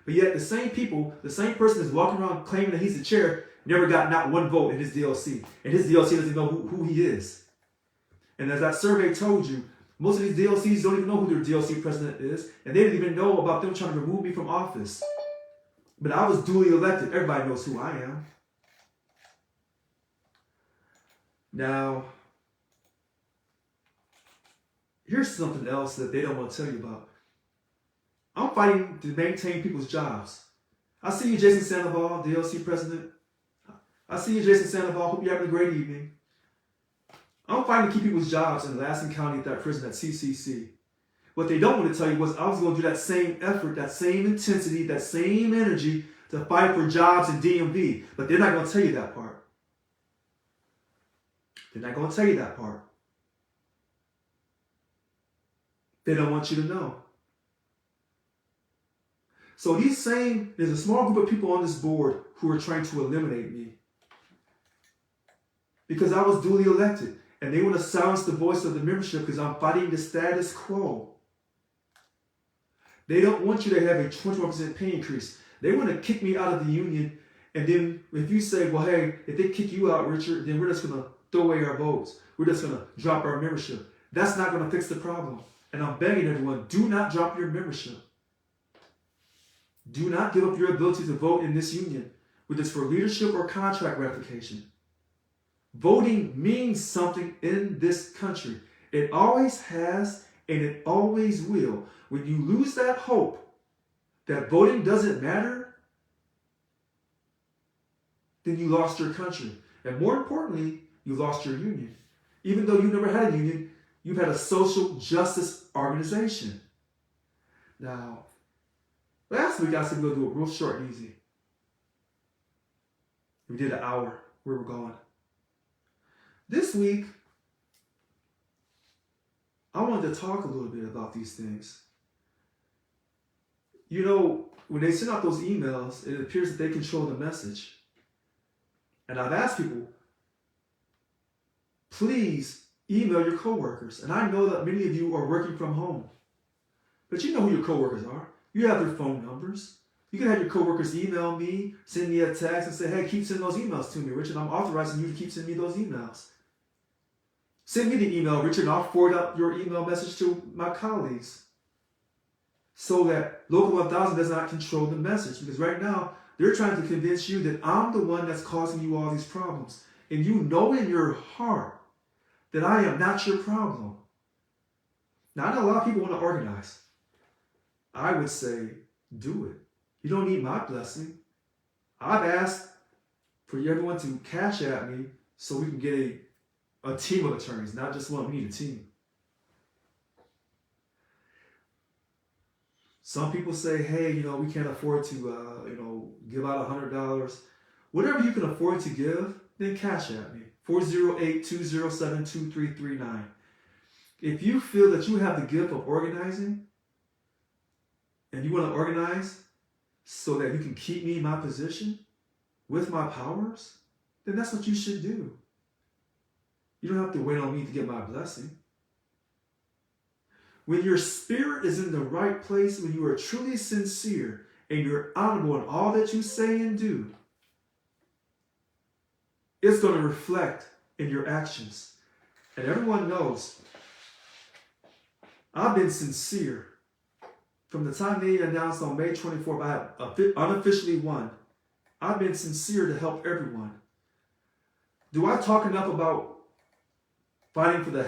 But yet the same people, the same person is walking around claiming that he's the chair, never got not one vote in his DLC. And his DLC doesn't know who he is. And as that survey told you, most of these DLCs don't even know who their DLC president is. And they didn't even know about them trying to remove me from office. But I was duly elected. Everybody knows who I am. Now, here's something else that they don't want to tell you about. I'm fighting to maintain people's jobs. I see you, Jason Sandoval, DLC president. I see you, Jason Sandoval. Hope you're having a great evening. I'm fighting to keep people's jobs in Lassen County at that prison at CCC. What they don't want to tell you was I was going to do that same effort, that same intensity, that same energy to fight for jobs in DMV. But they're not going to tell you that part. They're not going to tell you that part. They don't want you to know. So there's a small group of people on this board who are trying to eliminate me. Because I was duly elected. And they want to silence the voice of the membership because I'm fighting the status quo. They don't want you to have a 21% pay increase. They want to kick me out of the union. And then if you say, well, hey, if they kick you out, Richard, then we're just going to throw away our votes. We're just going to drop our membership. That's not going to fix the problem. And I'm begging everyone, do not drop your membership. Do not give up your ability to vote in this union, whether it's for leadership or contract ratification. Voting means something in this country. It always has and it always will. When you lose that hope that voting doesn't matter, then you lost your country. And more importantly, you lost your union. Even though you never had a union, you've had a social justice organization. Now, last week I said we're going to do it real short and easy. We did an hour where we're going. This week, I wanted to talk a little bit about these things. You know, when they send out those emails, it appears that they control the message. And I've asked people, please email your coworkers. And I know that many of you are working from home. But you know who your coworkers are. You have their phone numbers. You can have your coworkers email me, send me a text and say, hey, keep sending those emails to me, Richard. I'm authorizing you to keep sending me those emails. Send me the email, Richard, and I'll forward out your email message to my colleagues so that Local 1000 does not control the message. Because right now, they're trying to convince you that I'm the one that's causing you all these problems. And you know in your heart that I am not your problem. Now, I know a lot of people want to organize. I would say, do it. You don't need my blessing. I've asked for everyone to cash at me so we can get a team of attorneys, not just one. We need a team. Some people say, hey, we can't afford to, give out $100. Whatever you can afford to give, then cash at me. 408-207-2339. If you feel that you have the gift of organizing and you want to organize so that you can keep me in my position with my powers, then that's what you should do. You don't have to wait on me to get my blessing. When your spirit is in the right place, when you are truly sincere and you're honorable in all that you say and do, it's going to reflect in your actions. And everyone knows I've been sincere. From the time they announced on May 24th, I unofficially won. I've been sincere to help everyone. Do I talk enough about fighting for the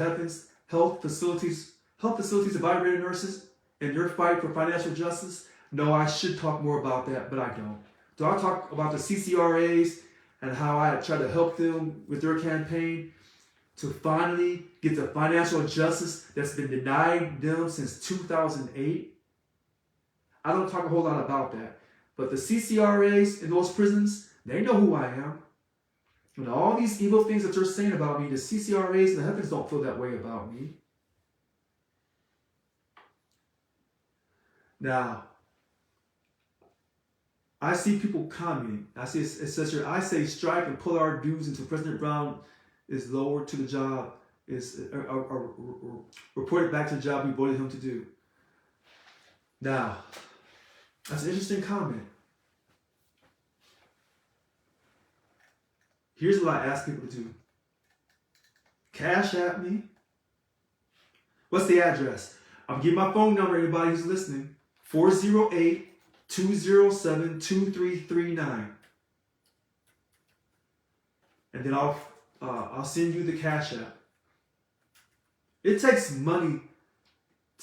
health facilities of vibrator nurses and your fight for financial justice? No, I should talk more about that, but I don't. Do I talk about the CCRAs and how I try to help them with their campaign to finally get the financial justice that's been denied them since 2008? I don't talk a whole lot about that. But the CCRAs in those prisons, they know who I am. And all these evil things that they're saying about me, the CCRAs and the heavens don't feel that way about me. Now, I see people commenting. I see it says here, I say strike and pull our dues until President Brown is lowered to the job, is reported back to the job we voted him to do. Now, that's an interesting comment. Here's what I ask people to do. Cash at me. What's the address? I'm giving my phone number, anybody who's listening. 408-207-2339. And then I'll send you the Cash App. It takes money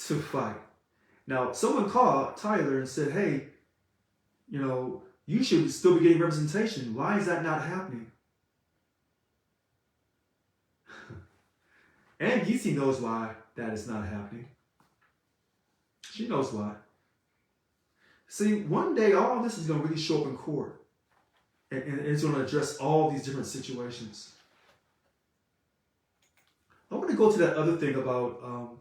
to fight. Now, someone called Tyler and said, hey, you should still be getting representation. Why is that not happening? And Yeezy knows why that is not happening. She knows why. See, one day all this is going to really show up in court. And it's going to address all these different situations. I want to go to that other thing about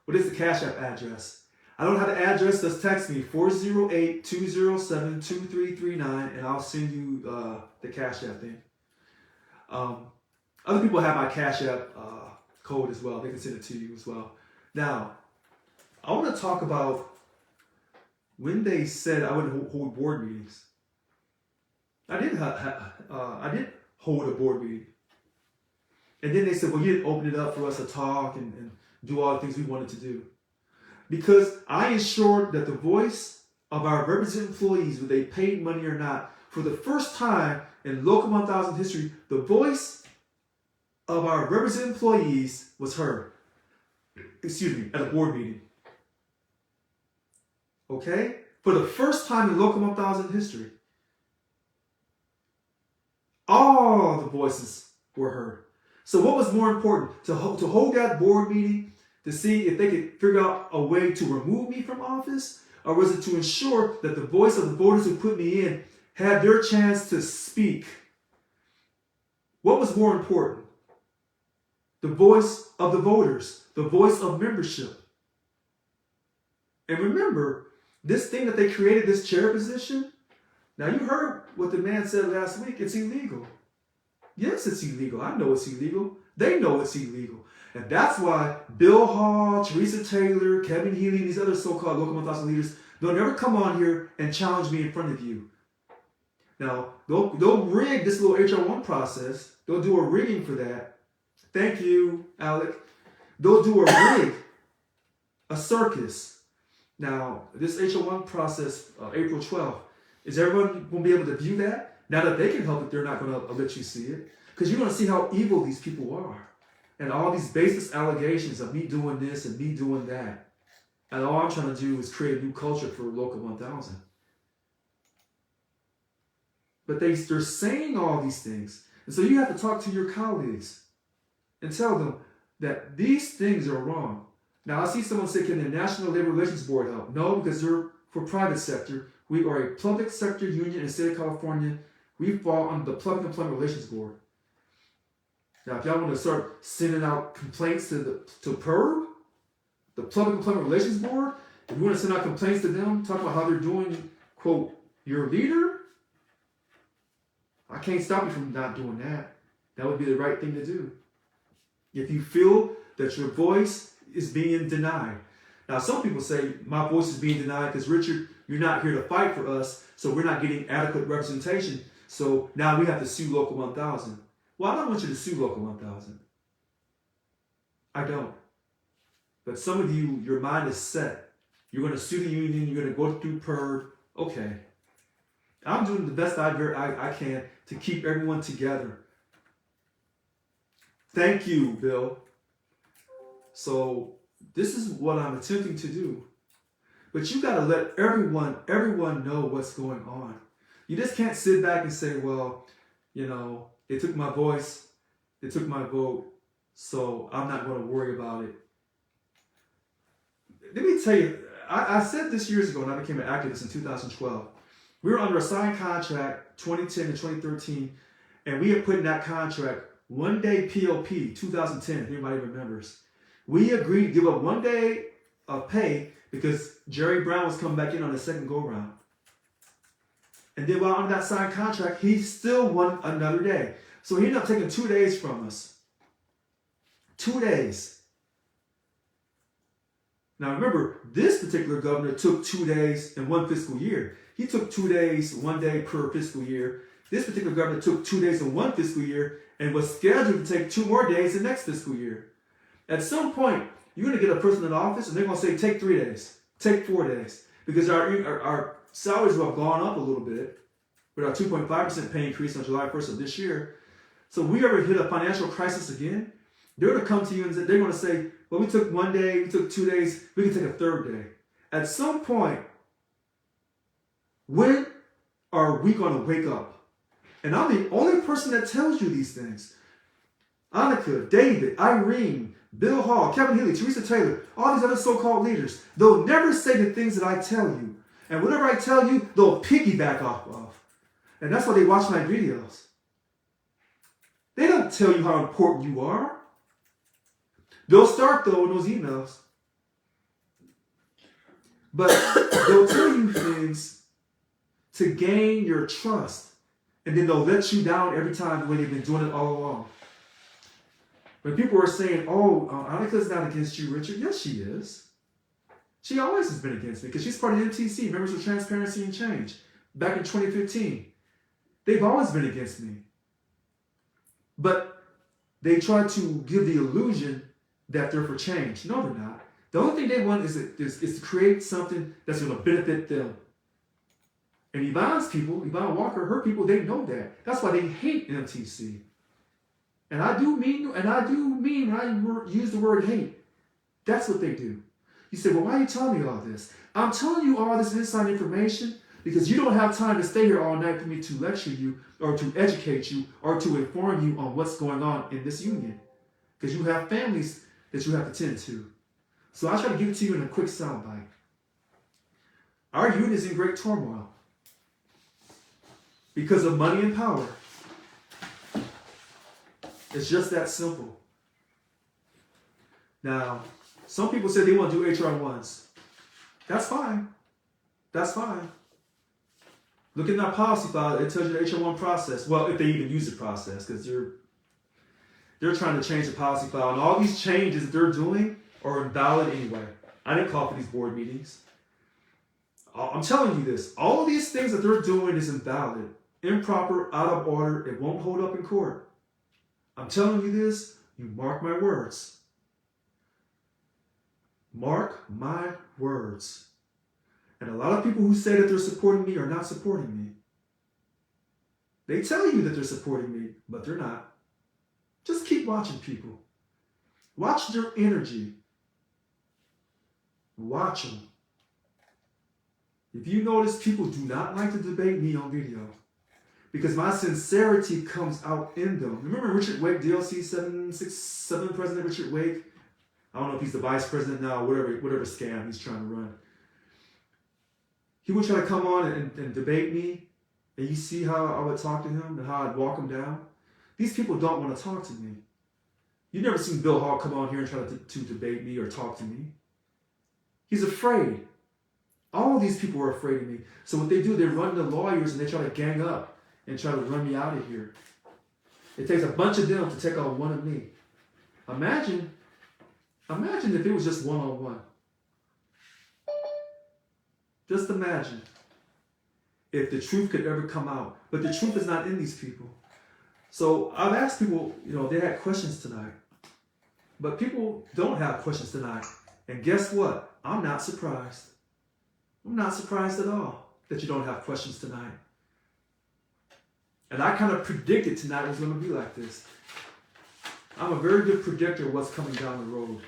what is the Cash App address. I don't have the address, just text me 408-207-2339 and I'll send you the Cash App thing. Other people have my Cash App code as well. They can send it to you as well. Now, I want to talk about when they said I wouldn't hold board meetings. I did hold a board meeting. And then they said, well, you didn't open it up for us to talk and do all the things we wanted to do. Because I ensured that the voice of our represented employees, whether they paid money or not, for the first time in Local 1000 history, the voice of our represented employees was heard. At a board meeting. Okay? For the first time in Local 1000 history, all the voices were heard. So what was more important? To hold that board meeting to see if they could figure out a way to remove me from office? Or was it to ensure that the voice of the voters who put me in had their chance to speak? What was more important? The voice of the voters, the voice of membership. And remember, this thing that they created, this chair position, now you heard what the man said last week, it's illegal. Yes, it's illegal. I know it's illegal. They know it's illegal. And that's why Bill Hall, Teresa Taylor, Kevin Healy, these other so-called Local 1000 leaders, don't ever come on here and challenge me in front of you. Now, they'll rig this little HR1 process. They'll do a rigging for that. Thank you, Alec. They'll do a rig, a circus. Now, this HR1 process, April 12th, is everyone going to be able to view that? Now that they can help it, they're not going to let you see it. Because you're going to see how evil these people are. And all these baseless allegations of me doing this and me doing that. And all I'm trying to do is create a new culture for Local 1000. But they're saying all these things. And so you have to talk to your colleagues and tell them that these things are wrong. Now, I see someone say, can the National Labor Relations Board help? No, because they're for private sector. We are a public sector union in the state of California. We fall under the Public Employment Relations Board. Now, if y'all want to start sending out complaints to PERB, the Public Employment Relations Board, if you want to send out complaints to them, talk about how they're doing, quote, your leader, I can't stop you from not doing that. That would be the right thing to do. If you feel that your voice is being denied. Now, some people say my voice is being denied because, Richard, you're not here to fight for us, so we're not getting adequate representation. So now we have to sue Local 1000. Well, I don't want you to sue Local 1000. I don't. But some of you, your mind is set. You're going to sue the union. You're going to go through PERB. Okay. I'm doing the best I can to keep everyone together. Thank you, Bill. So this is what I'm attempting to do. But you got to let everyone know what's going on. You just can't sit back and say, well, they took my voice, they took my vote, so I'm not going to worry about it. Let me tell you, I said this years ago when I became an activist in 2012. We were under a signed contract 2010 to 2013, and we had put in that contract 1 day PLP 2010, if anybody remembers. We agreed to give up 1 day of pay because Jerry Brown was coming back in on the second go-round. And then while under that signed contract, he still won another day. So he ended up taking 2 days from us. 2 days. Now remember, this particular governor took 2 days in one fiscal year. He took 2 days, 1 day per fiscal year. This particular governor took 2 days in one fiscal year and was scheduled to take 2 more days the next fiscal year. At some point, you're going to get a person in office and they're going to say, take 3 days, take 4 days. Because our salaries will have gone up a little bit with our 2.5% pay increase on July 1st of this year. So if we ever hit a financial crisis again, they're going to come to you and they're going to say, well, we took 1 day, we took 2 days, we can take a 3rd day. At some point, when are we going to wake up? And I'm the only person that tells you these things. Annika, David, Irene, Bill Hall, Kevin Healy, Teresa Taylor, all these other so-called leaders, they'll never say the things that I tell you. And whatever I tell you, they'll piggyback off of. And that's why they watch my videos. They don't tell you how important you are. They'll start, though, in those emails. But they'll tell you things to gain your trust. And then they'll let you down every time when they've been doing it all along. When people are saying, oh, Annika's not against you, Richard. Yes, she is. She always has been against me because she's part of the MTC, Members of Transparency and Change, back in 2015. They've always been against me. But they try to give the illusion that they're for change. No, they're not. The only thing they want is to create something that's going to benefit them. And Yvonne's people, Yvonne Walker, her people, they know that. That's why they hate MTC. And I do mean when I use the word hate, that's what they do. You say, well, why are you telling me all this? I'm telling you all this inside information because you don't have time to stay here all night for me to lecture you or to educate you or to inform you on what's going on in this union. Because you have families that you have to tend to. So I try to give it to you in a quick soundbite. Our union is in great turmoil because of money and power. It's just that simple. Now, some people say they want to do HR1s. That's fine. That's fine. Look in that policy file. It tells you the HR1 process. Well, if they even use the process, because they're trying to change the policy file. And all these changes that they're doing are invalid anyway. I didn't call for these board meetings. I'm telling you this. All of these things that they're doing is invalid, improper, out of order. It won't hold up in court. I'm telling you this. You mark my words. Mark my words. And a lot of people who say that they're supporting me are not supporting me. They tell you that they're supporting me, but they're not. Just keep watching people. Watch their energy. Watch them. If you notice, people do not like to debate me on video because my sincerity comes out in them. Remember Richard Wake, DLC 767 President Richard Wake? I don't know if he's the vice president now, whatever scam he's trying to run. He would try to come on and debate me, and you see how I would talk to him and how I'd walk him down. These people don't want to talk to me. You've never seen Bill Hall come on here and try to debate me or talk to me. He's afraid. All of these people are afraid of me. So what they do, they run the lawyers and they try to gang up and try to run me out of here. It takes a bunch of them to take on one of me. Imagine if it was just one-on-one. Just imagine if the truth could ever come out. But the truth is not in these people. So I've asked people, if they had questions tonight. But people don't have questions tonight. And guess what? I'm not surprised. I'm not surprised at all that you don't have questions tonight. And I kind of predicted tonight was going to be like this. I'm a very good predictor of what's coming down the road.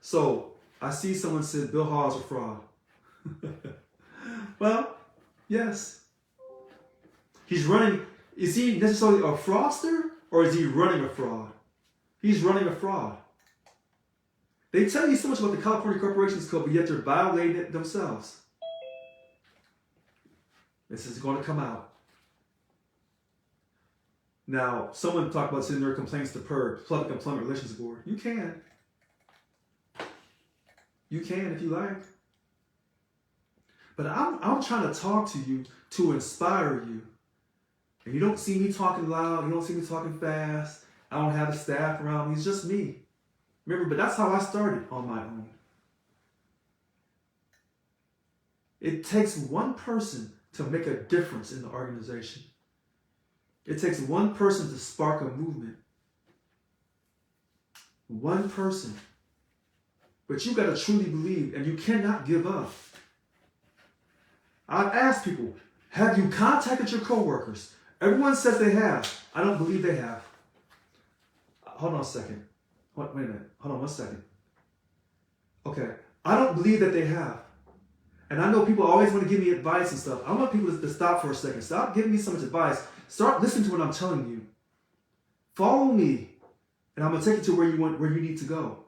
So, I see someone said Bill Hall is a fraud. Well, yes. He's running. Is he necessarily a fraudster or is he running a fraud? He's running a fraud. They tell you so much about the California Corporations Code, but yet they're violating it themselves. This is going to come out. Now, someone talked about sending their complaints to PERB, Public Employment Relations Board. You can. You can if you like. But I'm trying to talk to you to inspire you. And you don't see me talking loud. You don't see me talking fast. I don't have a staff around me. It's just me. Remember, but that's how I started on my own. It takes one person to make a difference in the organization. It takes one person to spark a movement. One person. But you got to truly believe, and you cannot give up. I've asked people, have you contacted your coworkers? Everyone says they have. I don't believe they have. Hold on a second. Wait a minute. Hold on 1 second. Okay. I don't believe that they have. And I know people always want to give me advice and stuff. I want people to stop for a second. Stop giving me so much advice. Start listening to what I'm telling you. Follow me, and I'm going to take you to where you need to go.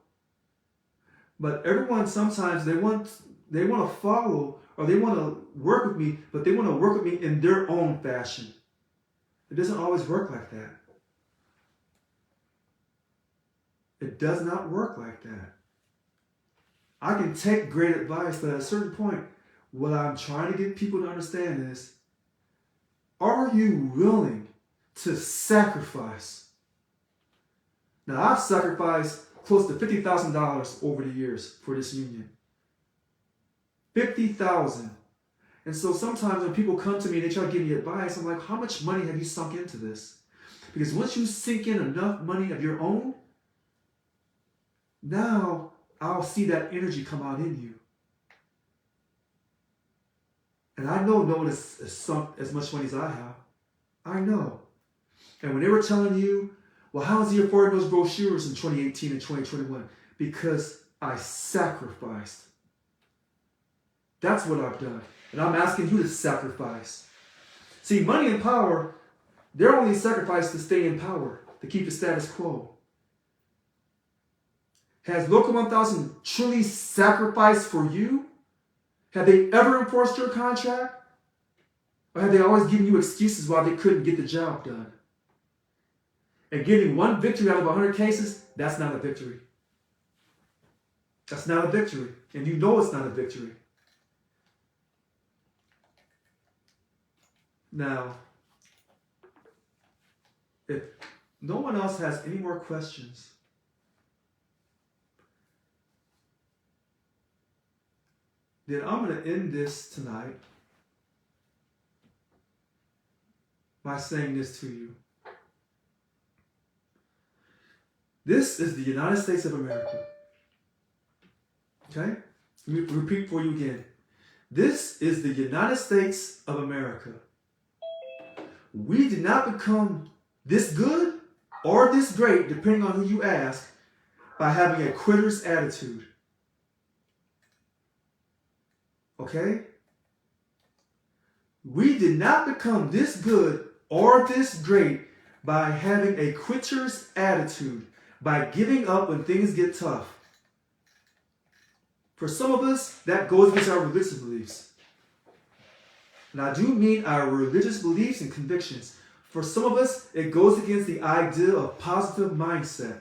But everyone sometimes they want to follow, or they want to work with me, but they want to work with me in their own fashion. It doesn't always work like that. It does not work like that. I can take great advice, but at a certain point, what I'm trying to get people to understand is, are you willing to sacrifice? Now, I've sacrificed close to $50,000 over the years for this union. $50,000. And so sometimes when people come to me and they try to give me advice, I'm like, how much money have you sunk into this? Because once you sink in enough money of your own, now I'll see that energy come out in you. And I know no one has sunk as much money as I have. I know. And when they were telling you, well, how is he affording those brochures in 2018 and 2021? Because I sacrificed. That's what I've done. And I'm asking you to sacrifice. See, money and power, they're only sacrificed to stay in power, to keep the status quo. Has Local 1000 truly sacrificed for you? Have they ever enforced your contract? Or have they always given you excuses why they couldn't get the job done? And getting one victory out of 100 cases, that's not a victory. That's not a victory. And you know it's not a victory. Now, if no one else has any more questions, then I'm going to end this tonight by saying this to you. This is the United States of America. Okay? Let me repeat for you again. This is the United States of America. We did not become this good or this great, depending on who you ask, by having a quitter's attitude. Okay? We did not become this good or this great by having a quitter's attitude, by giving up when things get tough. For some of us, that goes against our religious beliefs. And I do mean our religious beliefs and convictions. For some of us, it goes against the idea of positive mindset.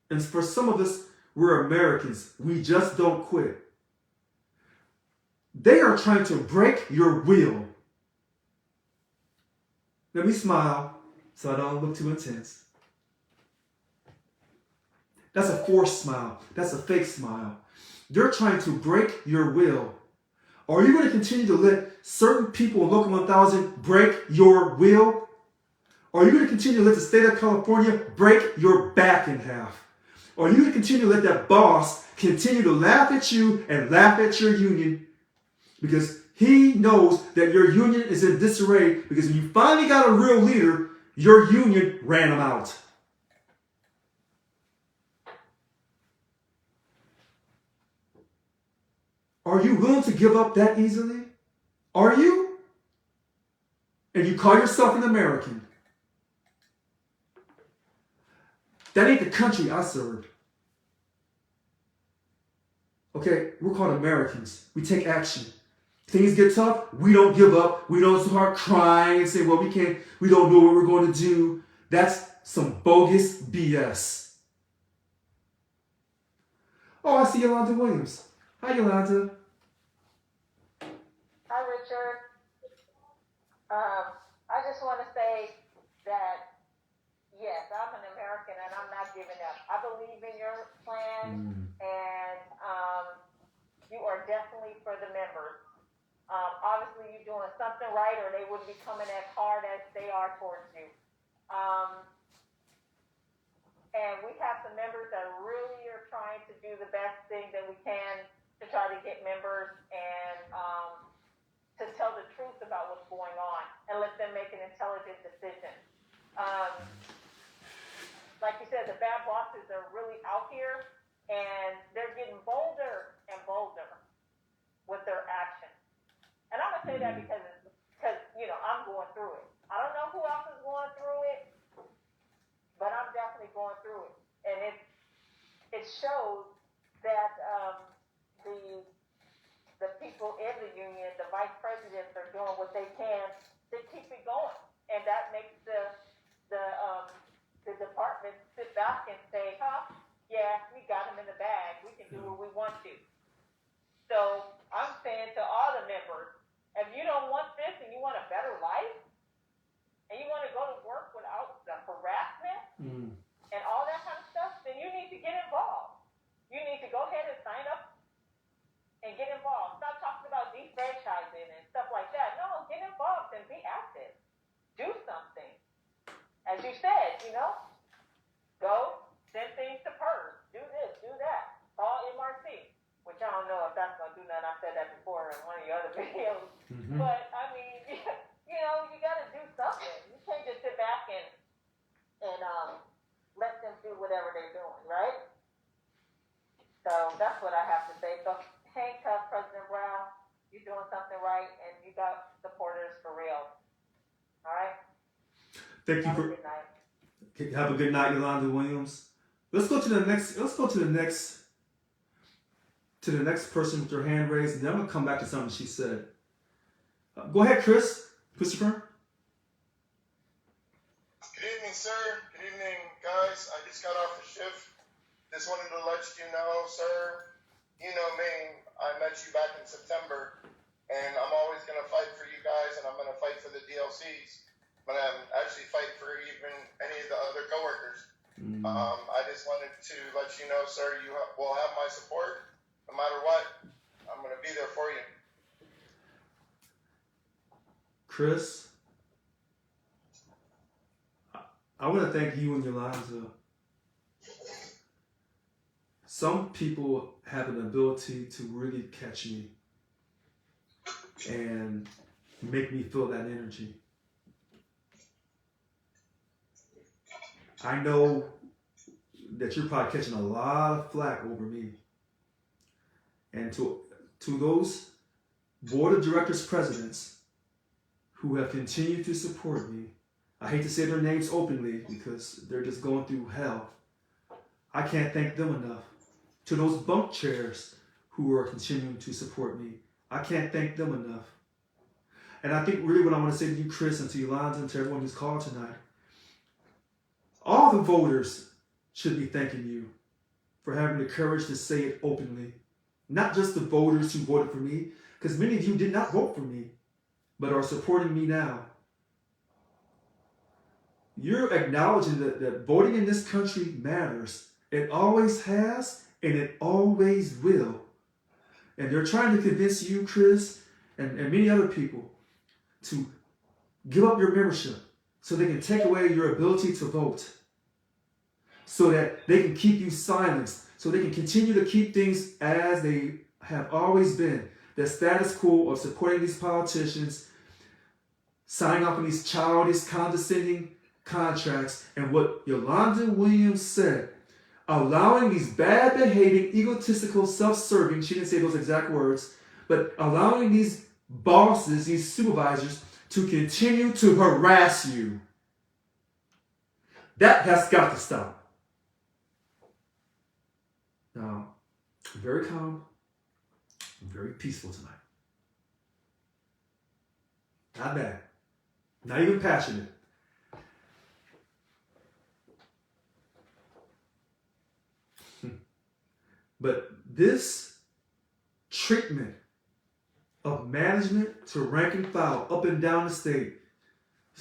And for some of us, we're Americans. We just don't quit. They are trying to break your will. Let me smile so I don't look too intense. That's a forced smile. That's a fake smile. They're trying to break your will. Are you going to continue to let certain people in Local 1000 break your will? Or are you going to continue to let the state of California break your back in half? Or are you going to continue to let that boss continue to laugh at you and laugh at your union because he knows that your union is in disarray because when you finally got a real leader, your union ran him out? Are you willing to give up that easily? Are you? And you call yourself an American. That ain't the country I serve. Okay, we're called Americans. We take action. Things get tough, we don't give up. We don't start crying and say, well, we don't know what we're going to do. That's some bogus BS. Oh, I see Yolanda Williams. Hi, Yolanda. Hi, Richard. I just want to say that, yes, I'm an American and I'm not giving up. I believe in your plan, and you are definitely for the members. Obviously, you're doing something right, or they wouldn't be coming as hard as they are towards you. And we have some members that really are trying to do the best thing that we can to try to get members and to tell the truth about what's going on and let them make an intelligent decision. Like you said, the bad bosses are really out here, and they're getting bolder and bolder with their actions. And I'm gonna say that because I'm going through it. I don't know who else is going through it, but I'm definitely going through it, and it shows that the people in the union, the vice presidents, are doing what they can to keep it going, and that makes the department sit back and say, yeah, we got them in the bag. We can do what we want to. So I'm saying to all the members, if you don't want this and you want a better life, and you want to go to work without the harassment and all that kind of stuff, then you need to get involved. You need to go ahead and sign up and get involved. Stop talking about defranchising and stuff like that. No, get involved and be active. Do something. As you said, go send things to PERS. Do this, do that. Call MRC, which I don't know if that's going to do nothing. I said that before in one of your other videos. But, I mean, you got to do something. You can't just sit back and let them do whatever they're doing, right? So that's what I have to say. So hang tough, President Brown. You're doing something right, and you got supporters for real. All right? Thank you Have a for. good night. Have a good night, Yolanda Williams. Let's go to the next person with their hand raised, and then I'm gonna come back to something she said. Go ahead, Christopher. Good evening, sir. Good evening, guys. I just got off the shift. Just wanted to let you know, sir. You know me. I met you back in September, and I'm always gonna fight for you guys, and I'm gonna fight for the DLCs. But I'm actually fighting for even any of the other coworkers. I just wanted to let you know, sir, you will have my support no matter what. I'm going to be there for you. Chris, I want to thank you and Yolanda. Some people have an ability to really catch me and make me feel that energy. I know that you're probably catching a lot of flack over me. And to those board of directors presidents who have continued to support me, I hate to say their names openly because they're just going through hell. I can't thank them enough. To those bunk chairs who are continuing to support me, I can't thank them enough. And I think really what I want to say to you, Chris, and to Yolanda, and to everyone who's called tonight, all the voters should be thanking you for having the courage to say it openly. Not just the voters who voted for me, because many of you did not vote for me, but are supporting me now. You're acknowledging that voting in this country matters. It always has, and it always will. And they're trying to convince you, Chris, and many other people to give up your membership so they can take away your ability to vote, so that they can keep you silenced, so they can continue to keep things as they have always been. The status quo of supporting these politicians, signing off on these childish, condescending contracts, and what Yolanda Williams said, allowing these bad behaving, egotistical, self-serving, she didn't say those exact words, but allowing these bosses, these supervisors, to continue to harass you. That has got to stop. Now, I'm very calm. I'm very peaceful tonight. Not bad. Not even passionate. But this treatment of management to rank and file up and down the state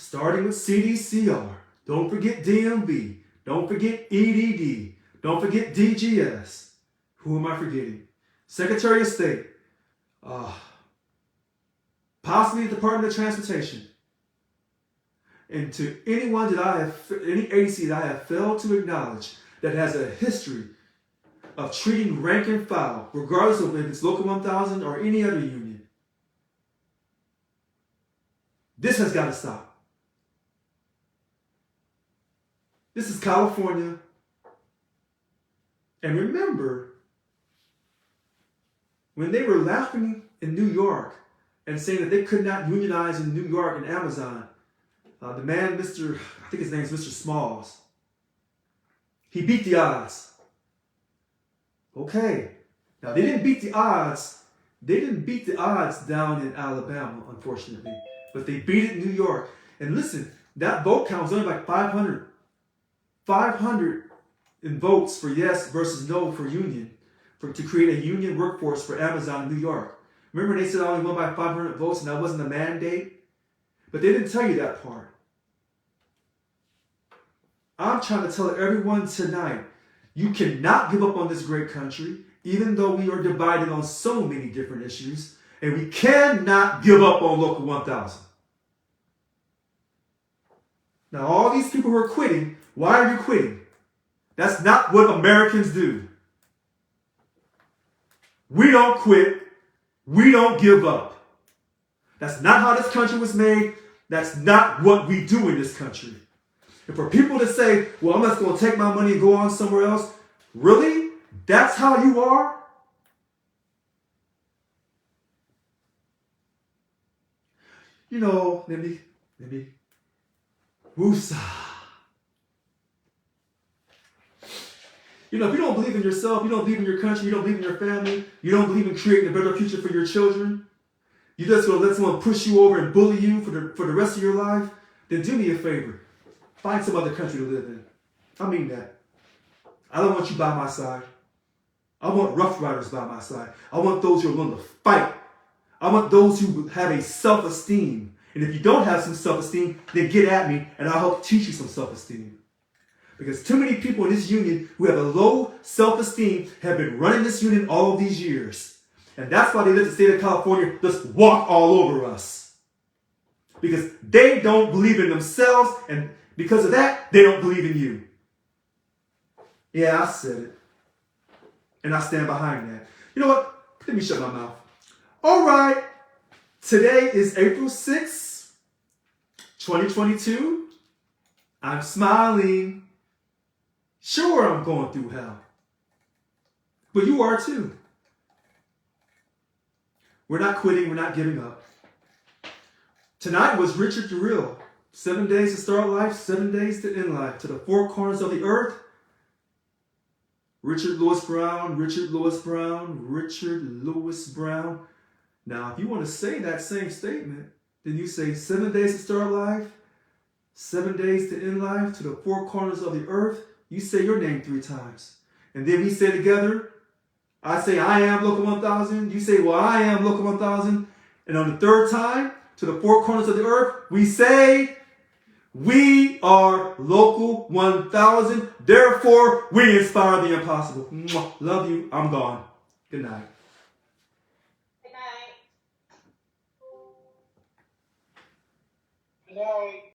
starting with CDCR. Don't forget DMV. Don't forget EDD. Don't forget DGS. Who am I forgetting? Secretary of State. Possibly the Department of Transportation. And to anyone any agency that I have failed to acknowledge that has a history of treating rank and file, regardless of if it's Local 1000 or any other union, this has got to stop. This is California. And remember, when they were laughing in New York and saying that they could not unionize in New York and Amazon, the man, I think his name is Mr. Smalls, he beat the odds. Okay. Now, they didn't beat the odds. They didn't beat the odds down in Alabama, unfortunately. But they beat it in New York. And listen, that vote count was only like 500. 500 in votes for yes versus no for union, to create a union workforce for Amazon in New York. Remember they said I only won by 500 votes and that wasn't a mandate? But they didn't tell you that part. I'm trying to tell everyone tonight, you cannot give up on this great country, even though we are divided on so many different issues, and we cannot give up on Local 1000. Now, all these people who are quitting, why are you quitting? That's not what Americans do. We don't quit. We don't give up. That's not how this country was made. That's not what we do in this country. And for people to say, well, I'm just going to take my money and go on somewhere else, really? That's how you are? You know, let me, woosah. You know, if you don't believe in yourself, you don't believe in your country, you don't believe in your family, you don't believe in creating a better future for your children, you just going to let someone push you over and bully you for the rest of your life, then do me a favor. Find some other country to live in. I mean that. I don't want you by my side. I want Rough Riders by my side. I want those who are willing to fight. I want those who have a self-esteem. And if you don't have some self-esteem, then get at me and I'll help teach you some self-esteem. Because too many people in this union who have a low self-esteem have been running this union all of these years. And that's why they let the state of California just walk all over us. Because they don't believe in themselves, and because of that, they don't believe in you. Yeah, I said it. And I stand behind that. You know what? Let me shut my mouth. All right. Today is April 6th, 2022. I'm smiling. Sure, I'm going through hell. But you are too. We're not quitting. We're not giving up. Tonight was Richard Durrell. 7 days to start life, 7 days to end life. To the four corners of the earth. Richard Louis Brown, Richard Louis Brown, Richard Louis Brown. Now, if you want to say that same statement, then you say 7 days to start life, 7 days to end life, to the four corners of the earth. You say your name 3 times. And then we say together, I say, I am Local 1000. You say, well, I am Local 1000. And on the third time, to the four corners of the earth, we say, we are Local 1000. Therefore, we inspire the impossible. Mwah. Love you. I'm gone. Good night. Good night. Good night.